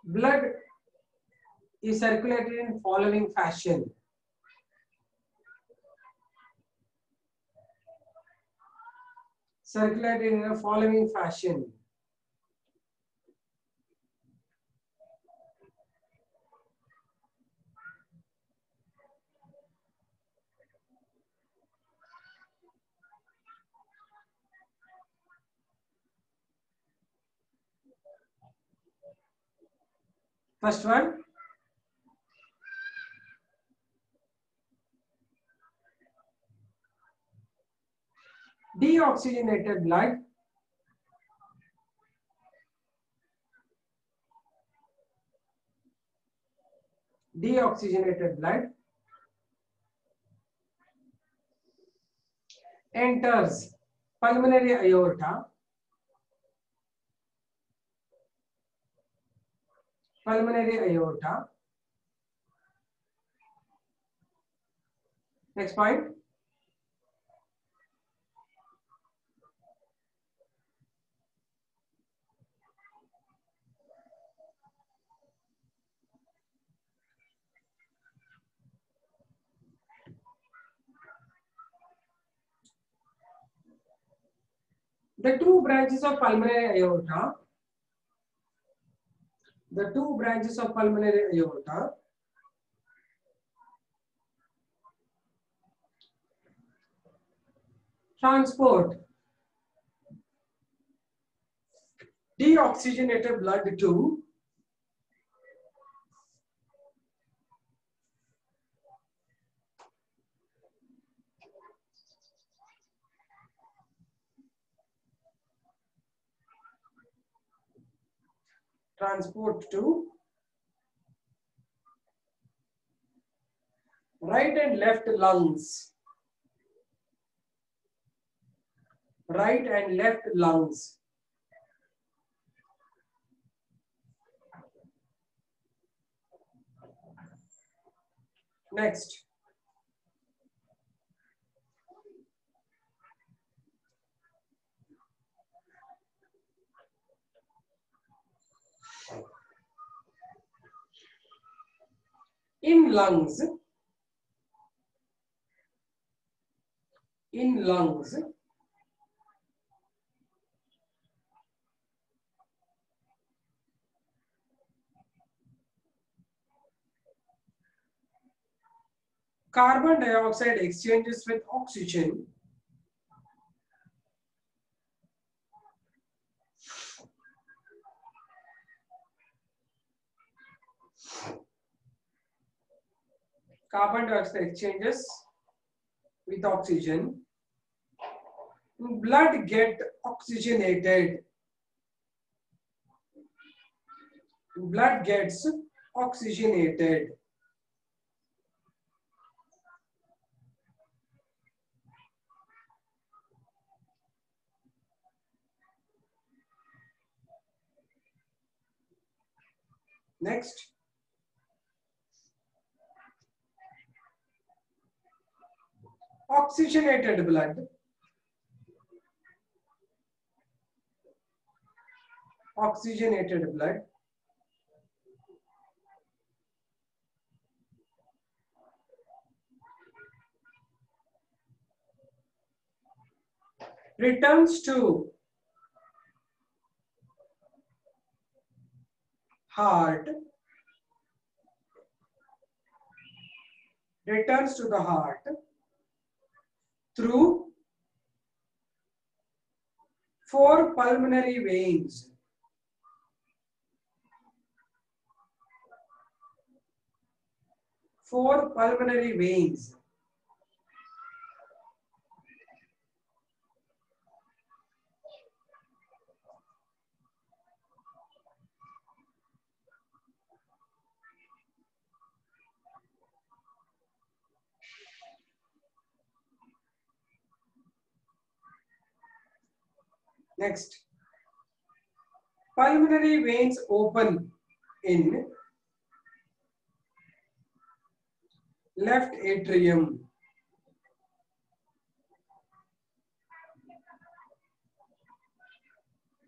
blood is circulated in following fashion. Circulated in the following fashion. First one, deoxygenated blood enters pulmonary aorta, Next point. The two branches of pulmonary aorta, transport deoxygenated blood to right and left lungs. Right and left lungs. Next. In lungs, carbon dioxide exchanges with oxygen with oxygen. Blood get oxygenated. Blood gets oxygenated. Next. Oxygenated blood. Oxygenated blood returns to heart, through 4 pulmonary veins. Next, pulmonary veins open in left atrium.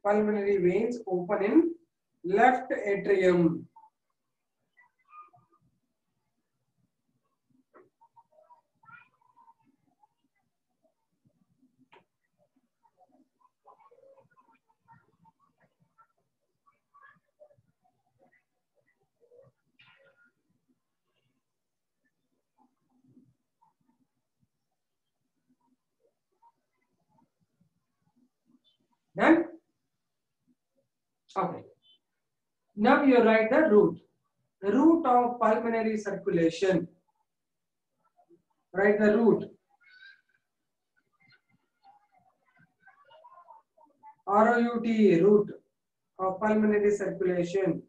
Pulmonary veins open in left atrium. Done? Okay. Now you write the route. The route of pulmonary circulation. Write the route. ROUT, route of pulmonary circulation.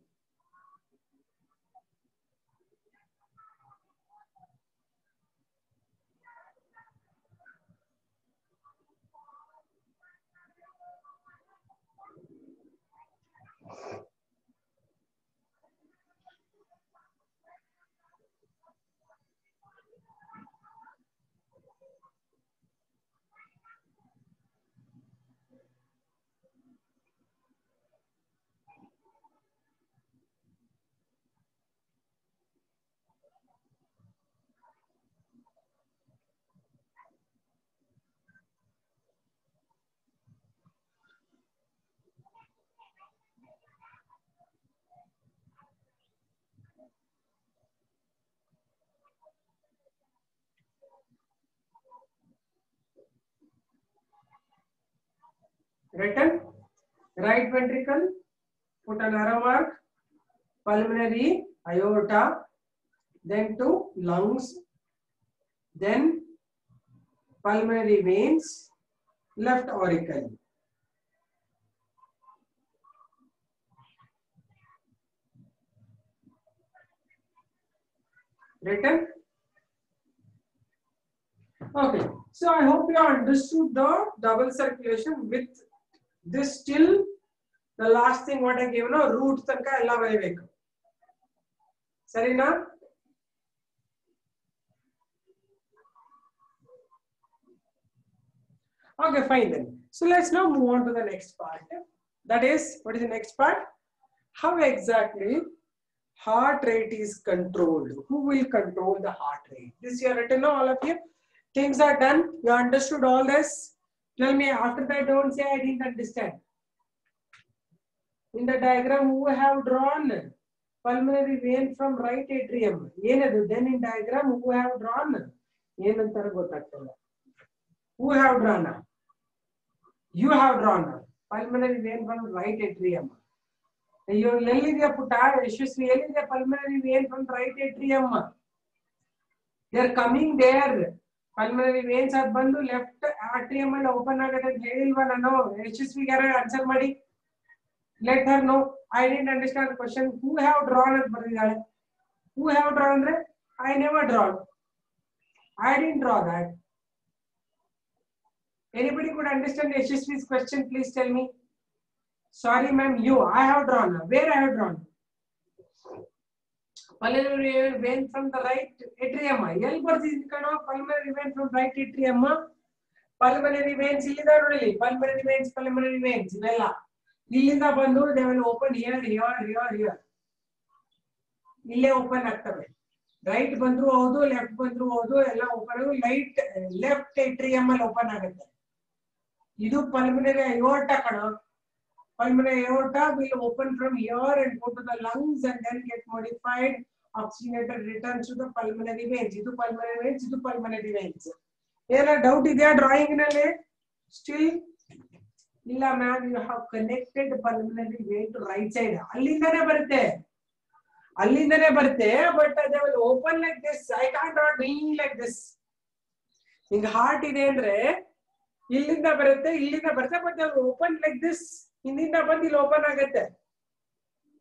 Written. Right ventricle, put an arrow mark. Pulmonary, aorta, then to lungs, then pulmonary veins, left auricle. Written? Okay, so I hope you understood the double circulation. With this till the last thing what I gave, no, root tanka ella baribekku. Sarina? Okay, fine then. So let's now move on to the next part. That is, what is the next part? How exactly heart rate is controlled. Who will control the heart rate? This you have written, all of you. Things are done. You understood all this. Tell me after that. Don't say I didn't understand. In the diagram, who have drawn pulmonary vein from right atrium? Then in diagram, who have drawn? Who have drawn? You have drawn pulmonary vein from right atrium. You Lelidya Puta, Yashasvi, pulmonary vein from right atrium. They are coming there. Pulmonary veins are bandu left atrium and open agate helilva no. Yashasvi gara answer madi. Let her know. I didn't understand the question. Who have drawn it? Who have drawn it? I never drawn. I didn't draw that. Anybody could understand Yashasvi's question? Please tell me. Sorry, ma'am. You. I have drawn. Where I have drawn? Pulmonary vein from the right atrium. Elbers is kind of pulmonary vein from right atrium. Pulmonary veins illida pulmonary veins. Vella. Illinda bandu they will open here. Ille open ಆಗ್ತವೆ. Right ಬಂದ್ರು ಹೌದು, left ಬಂದ್ರು ಹೌದು, ಎಲ್ಲ open light left atrium ಅಲ್ಲಿ open ಆಗುತ್ತೆ. ಇದು pulmonary aorta ಕಣ. Pulmonary aorta will open from here and go to the lungs and then get modified. Oxygenated returns to the pulmonary veins. Idu pulmonary veins, idu pulmonary veins. Era doubt idea drawing nalli? Still illa ma'am, you have connected pulmonary vein to right side. Allindane barutte, but they will open like this. I can't draw really like this. In heart ide andre illinda barutte, but they will open like this. Indinda bandu illi open agutte.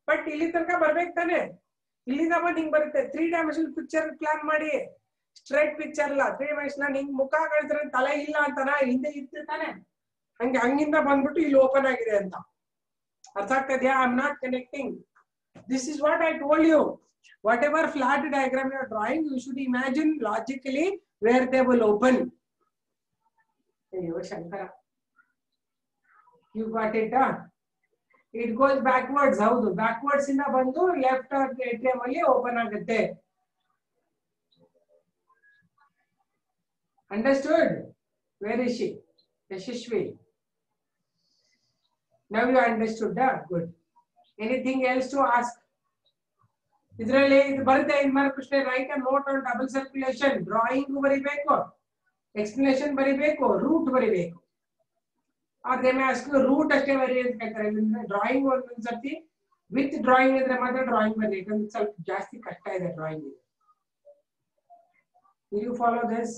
But illi tanaka barbeku tane. Illinda bandu hinge barutte. 3-dimensional picture plan ಮಾಡಿ. Straight picture ಅಲ್ಲ, 3-dimensional ಹಿಂಗೆ ಮುಖ ಕಾಣಿಸ್ರೆ ತಲೆ ಇಲ್ಲ ಅಂತನಾ, ಹಿಂದೆ ಇತ್ತು ತಾನೆ. ಹಂಗಿಂದ ಬಂದ್ಬಿಟ್ಟು ಇಲ್ಲಿ ಓಪನ್ ಆಗಿದೆ ಅಂತ. ಅರ್ಥ ಆಗ್ತದ್ಯಾ? I am not connecting. This is what I told you. Whatever flat diagram you are drawing, you should imagine logically where they will open. Ayyo Shankara. You got it done. It goes backwards. How do backwards in the bandu left or atrium alli open agutte. Understood? Where is she? Yashasvi. Now you understood that. Good. Anything else to ask? Idralli idu barutte in Krishna, write a note on double circulation. Drawing baribeku, explanation baribeku, root baribeku. Or they may ask you root ಅಷ್ಟೇ ಬರಿ ಅಂತ ಹೇಳ್ತಾರೆ. Drawing ಒಂದೊಂದು ಸರ್ತಿ with drawing ಇದ್ರೆ ಮಾತ್ರ drawing ಬನ್ನಿ, ಯಾಕಂದ್ರೆ ಸ್ವಲ್ಪ ಜಾಸ್ತಿ ಕಷ್ಟ ಇದೆ ಡ್ರಾಯಿಂಗ್. You follow this?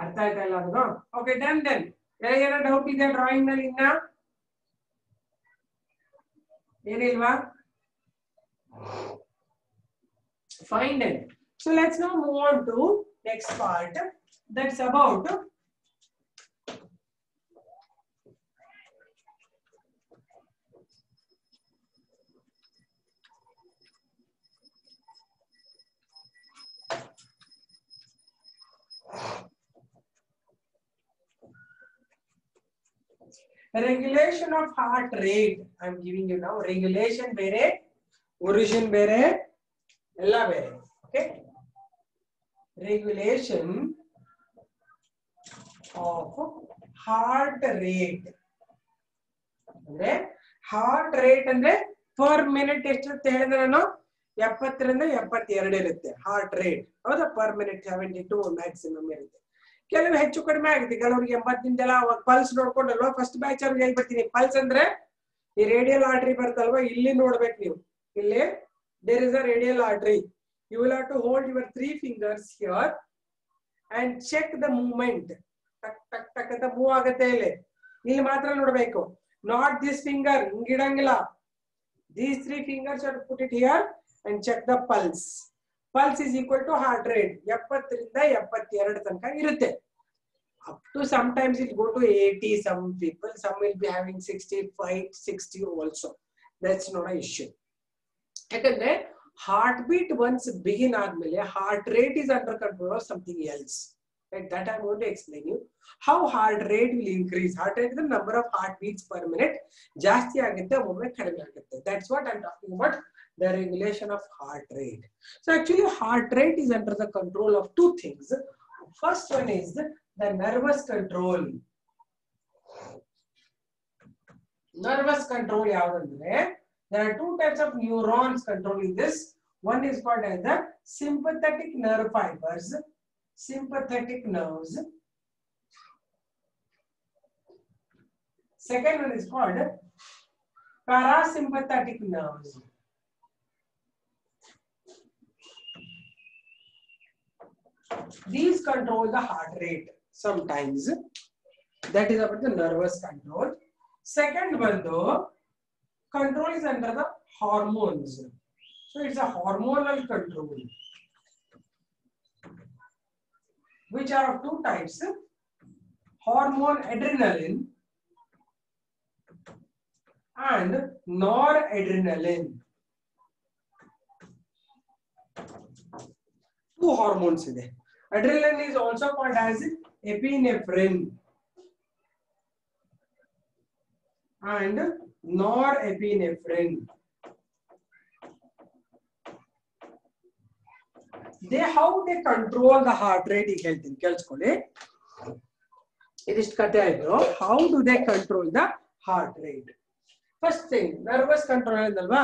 ಅರ್ಥ ಆಯ್ತಾ ಎಲ್ಲರಿಗೂ? ಓಕೆ, then ಯಾರಿಗಾರ ಡೌಟ್ ಇದೆ ಡ್ರಾಯಿಂಗ್ ನಲ್ಲಿ? ಇನ್ನ ಏನಿಲ್ವಾ? Fine then. So let's now move on to next part. That's about regulation of heart rate. I am giving you now regulation bere, origin bere, ella bere. Okay, regulation of heart rate andre heart rate andre per minute ಎಷ್ಟಿರುತ್ತೆ ಹೇಳಿದ್ರೆ ನಾನು 70 ರಿಂದ 72 ಇರುತ್ತೆ heart rate. ಹೌದಾ? per minute 72 maximum ಇರುತ್ತೆ. ಕೆಲವು ಹೆಚ್ಚು ಕಡಿಮೆ ಆಗುತ್ತೆ, ಕೆಲವರಿಗೆ 80 ನಿಂದೆಲ್ಲ ಪಲ್ಸ್ ನೋಡ್ಕೊಂಡಲ್ವಾ ಫಸ್ಟ್ ಬ್ಯಾಚ್ ಅವ್ರಿಗೆ ಹೇಳ್ಬಿಡ್ತೀನಿ. ಪಲ್ಸ್ ಅಂದ್ರೆ ಈ ರೇಡಿಯಲ್ ಆರ್ಟರಿ ಬರ್ತಲ್ವಾ, ಇಲ್ಲಿ ನೋಡ್ಬೇಕು ನೀವು. ಇಲ್ಲಿ there is a radial artery. You will have to hold your 3 fingers here and check the movement. ಟಕ್ ಟಕ್ ಟಕ್ ಅಂತ ಮೂವ್ ಆಗುತ್ತೆ. ಇಲ್ಲಿ ಮಾತ್ರ ನೋಡ್ಬೇಕು, ನಾಟ್ ದಿಸ್ ಫಿಂಗರ್. ಹಿಂಗಿಡಂಗಿಲ್ಲ. These 3 fingers are to put it here and check the pulse. Pulse is equal to heart rate. 70 ರಿಂದ 72 ತನಕ ಇರುತ್ತೆ. Up to sometimes it go to 80. Some people, some will be having 65, 60 also. That's not an issue. ಯಾಕಂದ್ರೆ heart beat once begin ಆದ್ಮೇಲೆ heart rate is under control of something else. Right? That I'm going to explain you. How heart rate will increase. Heart rate is the number of heartbeats per minute. Jasti agutte, omme kadime agutte. That's what I'm talking about. The regulation of heart rate. So actually heart rate is under the control of two things. First one is the nervous control. Nervous control yavanದ್ರೆ, there are two types of neurons controlling this. One is called as the sympathetic nerve fibers, sympathetic nerves. Second one is called parasympathetic nerves. These control the heart rate sometimes. That is about the nervous control. Second one though, control is under the hormones. So it's a hormonal control, which are of two types. Hormone adrenaline and noradrenaline. Two hormones ಇದೆ. Adrenaline is also called as epinephrine and norepinephrine. How they control the heart rate ಈಗ ಹೇಳ್ತೀನಿ ಕೇಳಿಸ್ಕೊಳ್ಳಿ. ಇದಿಷ್ಟು ಕಥೆ ಆಯ್ತು. How do they control the heart rate? First thing, nervous control ಅಂದಲ್ವಾ?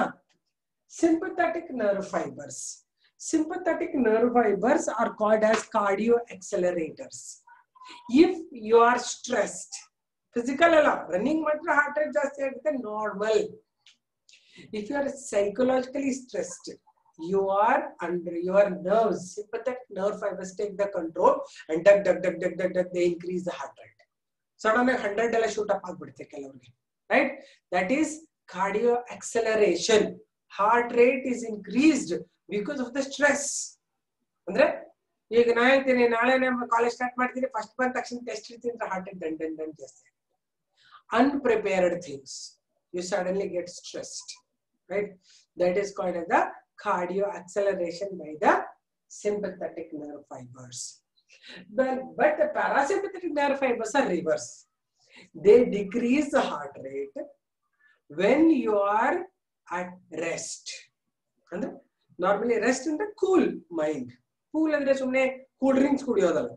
Sympathetic nerve fibers. Sympathetic nerve fibers are called as cardio accelerators. If you are stressed, physical alla, running matra heart rate ಜಾಸ್ತಿ ಆಗುತ್ತೆ, normal. If you are psychologically stressed, you are under your nerves, sympathetic nerve fibers take the control and they increase the heart rate. Suddenly 100 ಎಲ್ಲ shoot up ಆಗ್ಬಿಡುತ್ತೆ ಕೆಲವರಿಗೆ, right? That is cardio acceleration. Heart rate is increased because of the stress. ಅಂದ್ರೆ ಈಗ ನಾ ಹೇಳ್ತೀನಿ ನಾಳೆ ನಮ್ಮ college start ಮಾಡ್ತೀನಿ, ಫಸ್ಟ್ ಬಂದ ತಕ್ಷಣ ಟೆಸ್ಟ್ ಇರ್ತೀನಿ, ಹಾರ್ಟ್ ರೇಟ್ ದಂಡ್ ಜಾಸ್ತಿ. Unprepared things, you suddenly get stressed, right? That is called as the cardio acceleration by the sympathetic nerve fibers. But the parasympathetic nerve fibers are reverse. They decrease the heart rate when you are at rest. And normally rest in the cool mind. Cool andre sumne cool drinks kudiyodalla.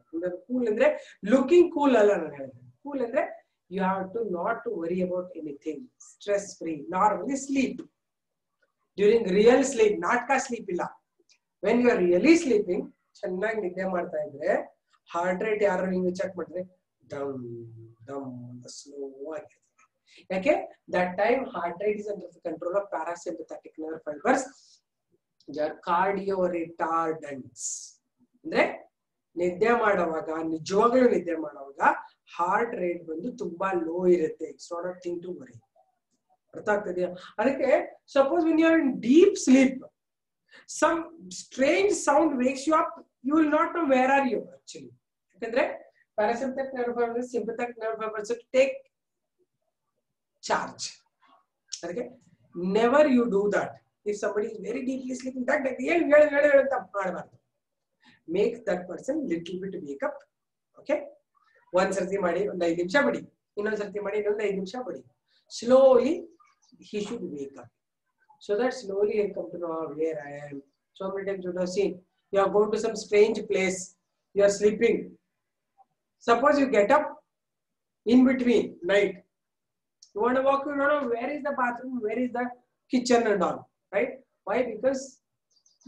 Cool andre looking cool alla nanu ಹೇಳಿದೆ. Cool andre you have to not to worry about anything. Stress free. Normally sleep. During real sleep, natka sleep illa. When you are really sleeping, ಚೆನ್ನಾಗಿ ನಿದ್ದೆ ಮಾಡ್ತಾ ಇದ್ರೆ heart rate ಯಾರು ನೀವು check ಮಾಡಿದ್ರೆ ಡಮ್ ಡಮ್ ಅಂತ ಸ್ಲೋ ಆಗಿರ್ತದೆ. ಯಾಕೆ? That time heart rate is under the control of parasympathetic nerve fibres. Cardio retardants ಅಂದ್ರೆ ನಿದ್ದೆ ಮಾಡುವಾಗ, ನಿಜವಾಗ್ಲೂ ನಿದ್ದೆ ಮಾಡುವಾಗ ಹಾರ್ಟ್ ರೇಟ್ ಬಂದು ತುಂಬಾ ಲೋ ಇರುತ್ತೆ. It's not a thing to worry. ಅರ್ಥ ಆಗ್ತದೆಯಾ? ಅದಕ್ಕೆ suppose when you are in deep sleep, some strange sound wakes you up, you will not know where are you actually. Yakandre parasympathetic nerve fibers, sympathetic nerve fibers to take charge. Okay, never you do that. If somebody is very deeply sleeping, that anta maadbaaru. Make that person little bit wake up. Okay, one sarti ಮಾಡಿ ಒಂದು 5 ನಿಮಿಷ ಬಿಡಿ, ಇನ್ನೊಂದು ಸರ್ತಿ ಮಾಡಿ ಇನ್ನೊಂದು 5 ನಿಮಿಷ ಬಿಡಿ. Slowly he should wake up. So that slowly he'll come to know where I am. So many times you have seen, you are going to some strange place, you are sleeping. Suppose you get up in between night. You want to walk, you don't know where is the bathroom, where is the kitchen and all. Right? Why? Because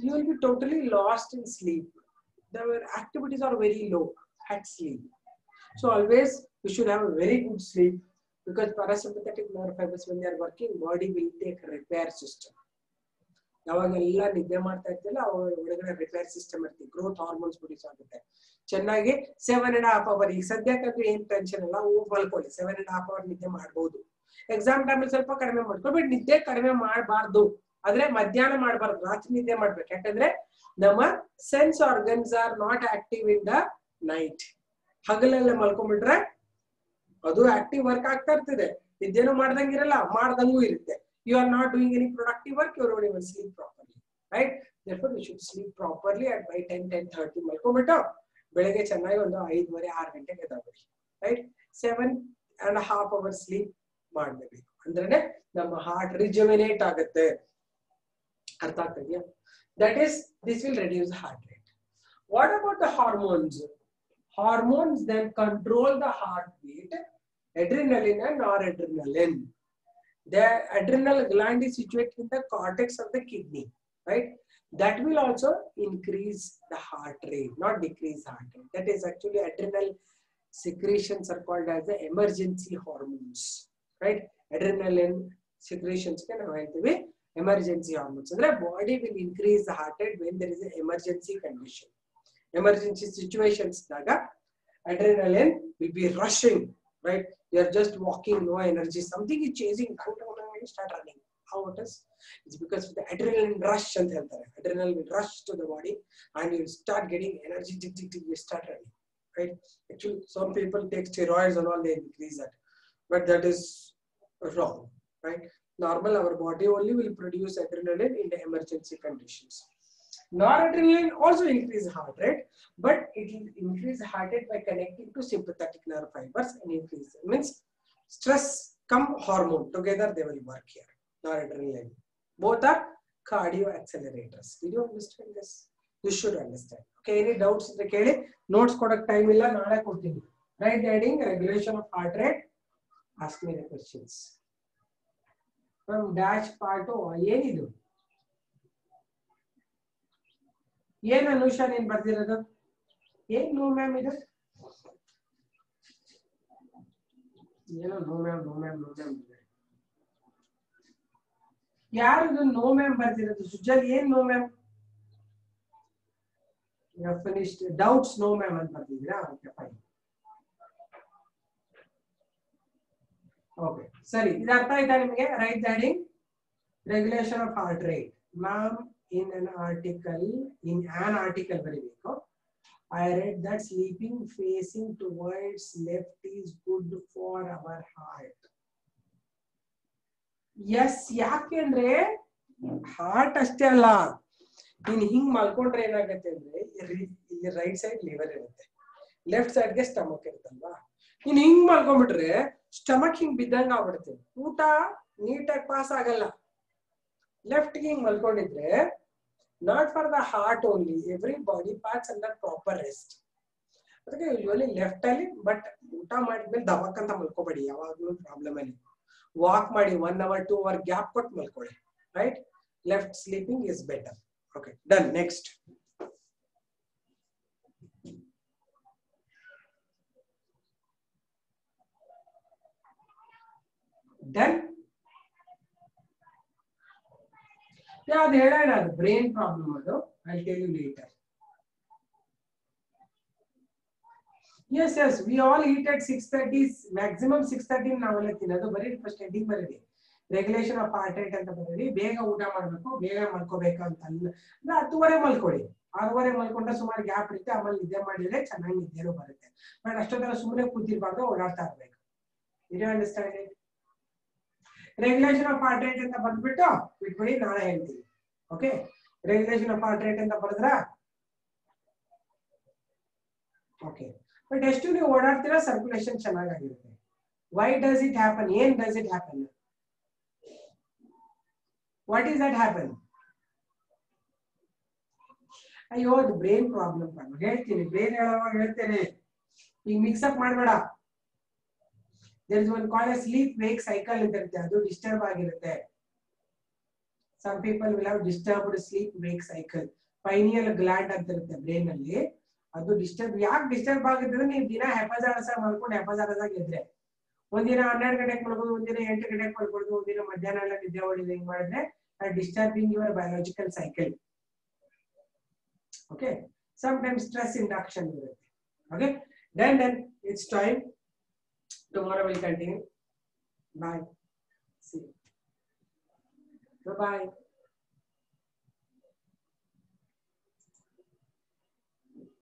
you will be totally lost in sleep. The activities are very low at sleep. So always you should have a very good sleep. Because parasympathetic nerve fibers, when they are working, body will take repair system. ಯಾವಾಗೆಲ್ಲ ನಿದ್ದೆ ಮಾಡ್ತಾ ಇರ್ತಿಲ್ಲ ಒಳಗಡೆ repair system ಇರ್ತೀವಿ, growth hormones produce ಆಗುತ್ತೆ ಚೆನ್ನಾಗಿ. 7.5 hours ಈಗ ಸದ್ಯಕ್ಕಂತೂ ಏನ್ tension ಇಲ್ಲ, ಮಲ್ಕೊಳ್ಳಿ. 7.5 hours ನಿದ್ದೆ ಮಾಡ್ಬೋದು. ಎಕ್ಸಾಮ್ ಟೈಮಲ್ಲಿ ಸ್ವಲ್ಪ ಕಡಿಮೆ ಮಾಡ್ಕೊಳ್ಳಿ, ಬಟ್ ನಿದ್ದೆ ಕಡಿಮೆ ಮಾಡಬಾರ್ದು. ಆದ್ರೆ ಮಧ್ಯಾಹ್ನ ಮಾಡಬಾರ್ದು, ರಾತ್ರಿ ನಿದ್ದೆ ಮಾಡ್ಬೇಕು. ಯಾಕಂದ್ರೆ ನಮ್ಮ sense organs are not active in the night. ಹಗಲೆಲ್ಲ ಮಲ್ಕೊಂಡ್ಬಿಟ್ರೆ ಅದು ಆಕ್ಟಿವ್ ವರ್ಕ್ ಆಗ್ತಾ ಇರ್ತದೆ, ನಿದ್ದೆನೂ ಮಾಡ್ದಂಗಿರಲ್ಲ, ಮಾಡ್ದಂಗೂ ಇರುತ್ತೆ. You are not doing any productive work, you are not even sleep properly, right? Therefore, you should sleep properly at by 10:30 malkobitta. ಬೆಳಗ್ಗೆ ಚೆನ್ನಾಗಿ ಒಂದು 5:30 6 ಗಂಟೆಗೆ ಎದ್ದೇಳಬೇಡಿ, right. 7.5 hours sleep ಮಾಡಬೇಕು ಅಂದ್ರೆ ನಮ್ಮ ಹಾರ್ಟ್ ರಿಜುವಿನೇಟ್ ಆಗುತ್ತೆ. ಅರ್ಥ ಆಗ್ತಿದೆಯಾ? That is this will reduce heart rate. What about the hormones? Hormones then control the heartbeat. Adrenaline and noradrenaline. The adrenal gland is situated in the cortex of the kidney, right? That will also increase the heart rate, not decrease heart rate. That is actually adrenal secretions are called as the emergency hormones, right? Adrenaline secretions can be emergency hormones. The body will increase the heart rate when there is an emergency condition. Emergency situations, adrenaline will be rushing, right? You are just walking, no energy, something is chasing, you start running. How it is? It's because of the adrenaline rush. Adrenaline will rush to the body and you start getting energy, you start running, right? Actually, some people take steroids and all, they increase that, but that is wrong, right? Normal, our body only will produce adrenaline in the emergency conditions. Noradrenaline also increase heart rate, but it will increase heart rate by connecting to sympathetic nerve fibers and increase. It means stress come hormone together, they will work here. Noradrenaline. Both are cardio accelerators. Did you understand this? You should understand. Okay, any doubts? Notes kodak time illa, naale kodtini. Right, the heading regulation of heart rate. Ask me the questions. From dash part ಏನಿದು ಏನು ಅನುಷಾ ನೀನ್ ಬರ್ದಿರೋದು? ಏನ್ no ma'am ಇದು? ಏನೋ no ma'am ಯಾರು no ma'am ಬರ್ದಿರೋದು? ಸುಜಲ್ ಏನ್ no ma'am? Finished doubts no ma'am ಅಂತ ಬರ್ತಿದ್ದೀರಾ? Okay fine. ಓಕೆ ಸರಿ, ಇದು ಅರ್ಥ ಆಯ್ತಾ ನಿಮಗೆ? Right the heading regulation of heart rate. Ma'am in an article very big. I read that sleeping facing towards left is good for our heart. Yes, ಯಾಕೆಂದ್ರೆ heart ಅಷ್ಟೇ ಅಲ್ಲ, ನೀನ್ ಹಿಂಗ್ ಮಲ್ಕೊಂಡ್ರೆ ಏನಾಗತ್ತೆ ಅಂದ್ರೆ ಇಲ್ಲಿ ರೈಟ್ ಸೈಡ್ ಲಿವರ್ ಇರುತ್ತೆ, ಲೆಫ್ಟ್ ಸೈಡ್ ಗೆ ಸ್ಟಮಕ್ ಇರುತ್ತಲ್ವಾ. ನೀನ್ ಹಿಂಗ್ ಮಲ್ಕೊಂಡ್ಬಿಟ್ರೆ ಸ್ಟಮಕ್ ಹಿಂಗ್ ಬಿದ್ದಂಗ ಆಗ್ಬಿಡುತ್ತೆ, ಊಟ ನೀಟಾಗಿ ಪಾಸ್ ಆಗಲ್ಲ. ಲೆಫ್ಟ್ ಗೆ ಹಿಂಗ್ ಮಲ್ಕೊಂಡಿದ್ರೆ not for the heart only, every body parts under proper rest. ಅದಕ್ಕೆ ಯೂಶುವಲಿ ಲೆಫ್ಟ್ ಅಲ್ಲಿ, ಬಟ್ ಊಟ ಮಾಡಿದ್ಮೇಲೆ ದವಕ್ ಅಂತ ಮಲ್ಕೋಬೇಡಿ, ಯಾವಾಗ್ಲೂ ಪ್ರಾಬ್ಲಮ್ ಅಲ್ಲಿ. ವಾಕ್ ಮಾಡಿ 1 hour 2 hour ಗ್ಯಾಪ್ ಕೊಟ್ಟು ಮಲ್ಕೊಳ್ಳಿ, right? Left sleeping is better. Okay done. Next done. ಅದು ಹೇಳೋಣ, ಅದು ಬ್ರೈನ್ ಪ್ರಾಬ್ಲಮ್, ಅದು I tell you later. Yes, we all eat at 6:30, maximum 6:30 ನಾವೆಲ್ಲ ತಿನ್ನೋದು. ಬರೀ ಫಸ್ಟ್ ಹೆಡ್ಡಿಂಗ್ ಬರೀರಿ, ರೆಗ್ಯುಲೇಷನ್ ಆಫ್ ಹಾರ್ಟ್ ರೇಟ್ ಅಂತ ಬರೀರಿ. ಬೇಗ ಊಟ ಮಾಡ್ಬೇಕು, ಬೇಗ ಮಲ್ಕೋಬೇಕು ಅಂತ ಅಲ್ಲ. 10:30 ಮಲ್ಕೊಳ್ಳಿ, 6:30 ಮಲ್ಕೊಂಡ್ರೆ ಸುಮಾರು ಗ್ಯಾಪ್ ಇರುತ್ತೆ, ಆಮೇಲೆ ನಿದ್ದೆ ಮಾಡಿದ್ರೆ ಚೆನ್ನಾಗಿ ನಿದ್ದೆನೂ ಬರುತ್ತೆ. ಬಟ್ ಅಷ್ಟೊತ್ತರ ಸುಮ್ಮನೆ ಕೂತಿರ್ಬಾರ್ದು, ಓಡಾಡ್ತಾ ಇರ್ಬೇಕು. ಇದು understand it? Regulation of heart rate ಅಂತ ಬಂದ್ಬಿಟ್ಟು ಬಿಟ್ಬಿಡಿ, ನಾಳೆ ಹೇಳ್ತೀನಿ. Okay, regulation of heart rate ಅಂತ ಬರೆದ್ರ ಓಕೆ. ಬಟ್ ಎಷ್ಟು ನೀವು ಓಡಾಡ್ತೀರಾ ಸರ್ಕ್ಯುಲೇಷನ್ ಚೆನ್ನಾಗಿರುತ್ತೆ. Why does it happen? ಏನ್ does it happen? What is that happen? ಅಯ್ಯೋ, ಅದು ಬ್ರೈನ್ ಪ್ರಾಬ್ಲಮ್. ಹೇಳ್ತೀನಿ, ಬ್ರೈನ್ ಹೇಳುವಾಗ ಹೇಳ್ತೇನೆ, ಈಗ ಮಿಕ್ಸ್ ಅಪ್ ಮಾಡಬೇಡ. there is one called a sleep wake cycle ಇರುತ್ತೆ, ಅದು ಡಿಸ್ಟರ್ಬ್ ಆಗಿರುತ್ತೆ. some people will have disturbed sleep wake cycle. pineal gland ಅಂತ ಇರುತ್ತೆ ಬ್ರೈನ್ ಅಲ್ಲಿ, ಅದು ಡಿಸ್ಟರ್ಬ್. ಯಾಕೆ ಡಿಸ್ಟರ್ಬ್ ಆಗುತ್ತೆ? ನೀವು ದಿನ ಹೆಪಜಾರಸ ಮಾಡ್ಕೊಂಡು ಹೆಪಜಾರಸಾಗ ಇದ್ರೆ, ಒಂದಿನ 12 ಗಂಟೆಗೆ ಮಾಡ್ಬೋದು, ಒಂದಿನ 8 ಗಂಟೆಗೆ ಮಾಡ್ಬೋದು, ಒಂದಿನ ಮಧ್ಯಾಹ್ನ ಎಲ್ಲ ನಿದ್ದೆ ಹೊಡಿದು ಹಿಂಗ್ ಮಾಡಿದ್ರೆ disturbing your biological cycle. Okay, sometimes stress induction ಇರುತ್ತೆ. Okay, then it's time. Tomorrow we'll continue. Bye. See you. Bye-bye.